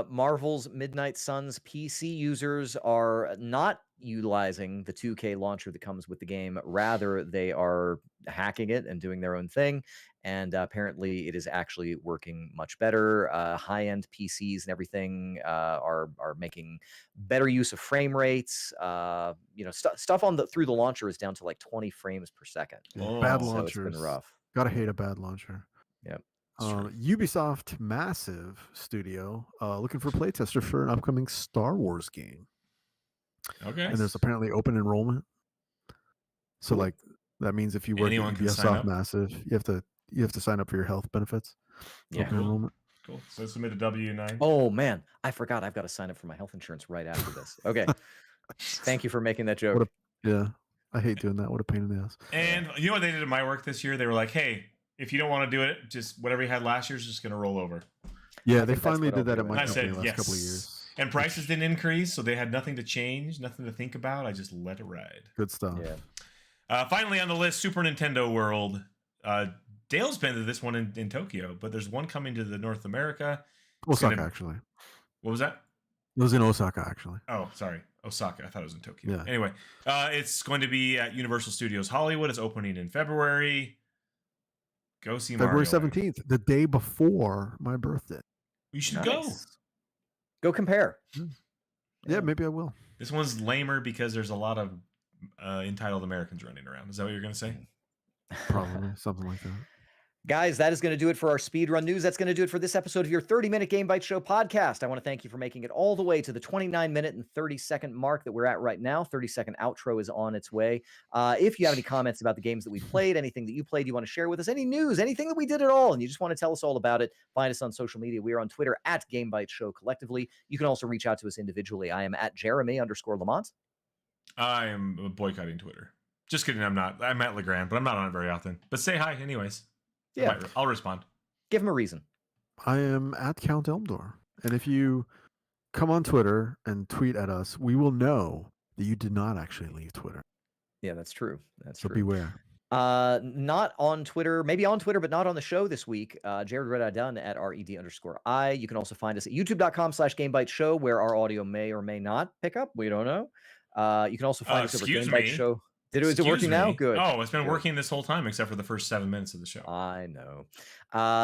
Marvel's Midnight Suns PC users are not utilizing the 2K launcher that comes with the game. Rather, they are hacking it and doing their own thing. And apparently, it is actually working much better. High-end PCs and everything are making better use of frame rates. Stuff through the launcher is down to like 20 frames per second. Oh, Bad So launchers. it's been rough. Gotta hate a bad launcher. Yep. Ubisoft massive studio looking for playtester for an upcoming Star Wars game. Okay. And there's apparently open enrollment. So Cool. like that means if you work Anyone at can sign Ubisoft up? massive, you have to sign up for your health benefits. Yeah. Open enrollment. Cool. So submit a W-9. Oh man, I forgot. I've got to sign up for my health insurance right after this. Okay. Thank you for making that joke. Yeah. I hate doing that. What a pain in the ass. And you know what they did at my work this year? They were like, hey, if you don't want to do it, just whatever you had last year is just going to roll over. Yeah, I they think that's finally what I'll did that do. at my And I company said, last couple of yes. years. And prices didn't increase, so they had nothing to change, nothing to think about. I just let it ride. Good stuff. Yeah. Finally on the list, Super Nintendo World. Dale's been to this one in Tokyo, but there's one coming to the North America. Osaka, actually. What was that? It was in Osaka, actually. Oh, sorry. Osaka. I thought it was in Tokyo. Yeah. Anyway, it's going to be at Universal Studios Hollywood. It's opening in February. Go see February Mario. 17th, the day before my birthday. You should Nice. Go compare. Yeah, maybe I will. This one's lamer because there's a lot of entitled Americans running around. Is that what you're going to say? Probably something like that. Guys, that is going to do it for our Speedrun News. That's going to do it for this episode of your 30-minute Game Bytes Show podcast. I want to thank you for making it all the way to the 29-minute and 30-second mark that we're at right now. 30-second outro is on its way. If you have any comments about the games that we played, anything that you played you want to share with us, any news, anything that we did at all, and you just want to tell us all about it, find us on social media. We are on Twitter at Game Bytes Show collectively. You can also reach out to us individually. I am at Jeremy_Lamont. I am boycotting Twitter. Just kidding. I'm not. I'm at Legrand, but I'm not on it very often. But say hi anyways. Yeah. I'll respond. Give him a reason. I am at Count Elmdor. And if you come on Twitter and tweet at us, we will know that you did not actually leave Twitter. Yeah, that's true. That's So true. beware. Not on Twitter, maybe on Twitter, but not on the show this week. Jared Red Dunn at RED_I. You can also find us at youtube.com/GameByteShow, where our audio may or may not pick up. We don't know. You can also find us over Game Bytes Show. Is it working now? Good. Oh, it's been working this whole time except for the first 7 minutes of the show. I know.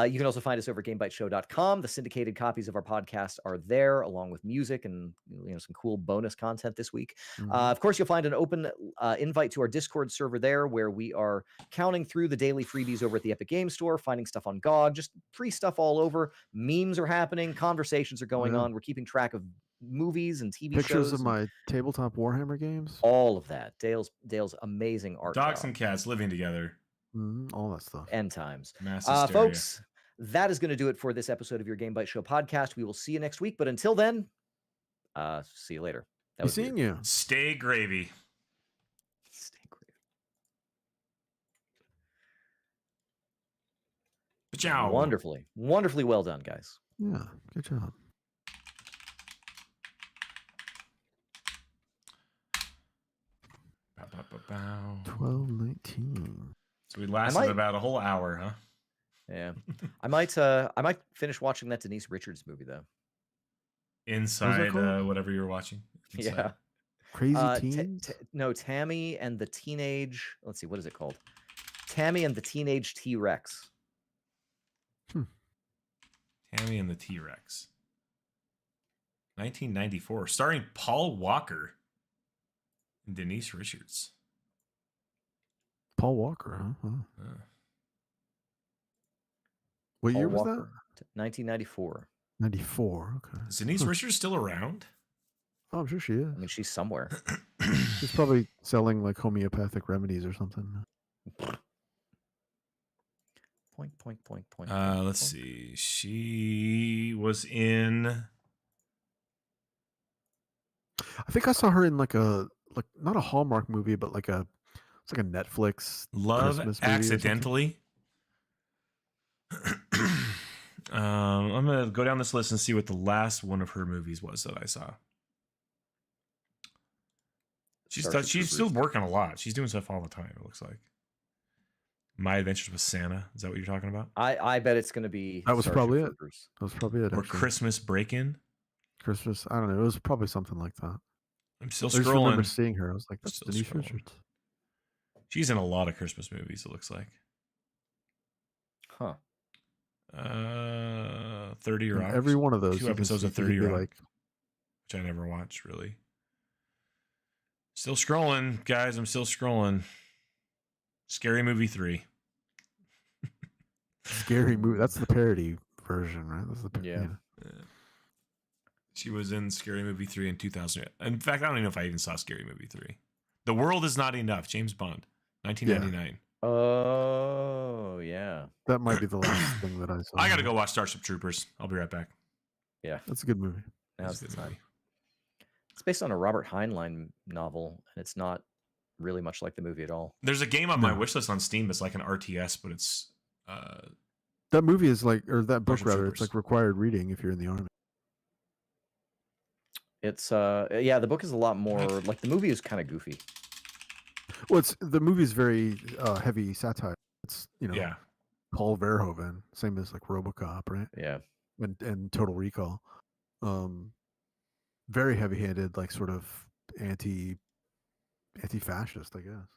You can also find us over at GameByteShow.com. The syndicated copies of our podcast are there, along with music and some cool bonus content this week. Of course, you'll find an open invite to our Discord server there, where we are counting through the daily freebies over at the Epic Game Store, finding stuff on GOG, just free stuff all over. Memes are happening, conversations are going on. We're keeping track of movies and TV shows. Pictures of my tabletop Warhammer games. All of that. Dale's amazing art. Dogs and cats living together. All that stuff. End times. Mass hysteria. Folks, that is going to do it for this episode of your Game Bytes Show podcast. We will see you next week. But until then, see you later. Be seeing you. Stay gravy. Stay gravy. Ciao. Wonderfully well done, guys. Yeah, good job. Bow. 12:19. So we lasted about a whole hour, huh? Yeah. I might finish watching that Denise Richards movie though. Inside whatever you're watching. Inside. Yeah. Crazy Teens? No, Tammy and the Teenage. Let's see, what is it called? Tammy and the Teenage T-Rex. Tammy and the T-Rex. 1994, starring Paul Walker and Denise Richards. Paul Walker, huh? What year was that? 1994. 94. Okay. Is Denise Richards still around? Oh, I'm sure she is. I mean, she's somewhere. She's probably selling like homeopathic remedies or something. Point. Let's see. She was in. I think I saw her in like not a Hallmark movie, but it's like a Netflix Love Christmas movie Accidentally. I'm gonna go down this list and see what the last one of her movies was that I saw. She's still working a lot. She's doing stuff all the time. It looks like. My Adventures with Santa. Is that what you're talking about? I bet it's going to be. That was probably it. Troopers. That was probably it. Or actually. Christmas Break-In. Christmas. I don't know. It was probably something like that. I'm still I just remember scrolling. seeing her. I was like, that's Still Denise scrolling. Richards. She's in a lot of Christmas movies, it looks like. Huh. 30 And Rock. every one of those, 2 you can episodes see, of you can 30 be Rock, like, which I never watched, really. Still scrolling, guys. I'm still scrolling. Scary Movie 3. scary movie. That's the parody version, right? That's the Yeah. She was in Scary Movie 3 in 2000. In fact, I don't even know if I even saw Scary Movie 3. The World Is Not Enough, James Bond, 1999. Oh, yeah. That might be the last thing that I saw. I got to go watch Starship Troopers. I'll be right back. Yeah. That's a good movie. Now's That's the a good time. movie. It's based on a Robert Heinlein novel, and it's not really much like the movie at all. There's a game on my No. wish list on Steam. It's like an RTS, but it's That movie is like, or that book Starship rather, Troopers. it's like required reading if you're in the army. It's yeah, the book is a lot more like the movie is kind of goofy. Well, the movie is very heavy satire. It's yeah. Paul Verhoeven, same as like RoboCop, right? Yeah. And Total Recall. Very heavy-handed, like sort of anti-fascist, I guess.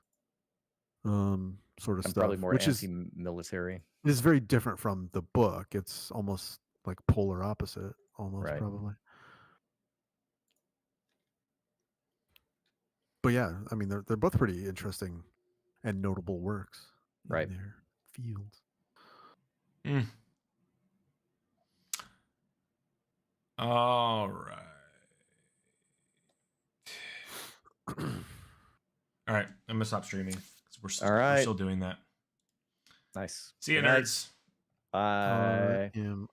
Sort of And stuff, probably more which is anti-military. very different from the book. It's almost like polar opposite, almost Right. probably. But yeah, I mean, they're both pretty interesting and notable works Right. in their fields. All right. All right. I'm going to stop streaming. 'Cause we're right. still doing that. Nice. See you, Good night. nerds. Bye. I am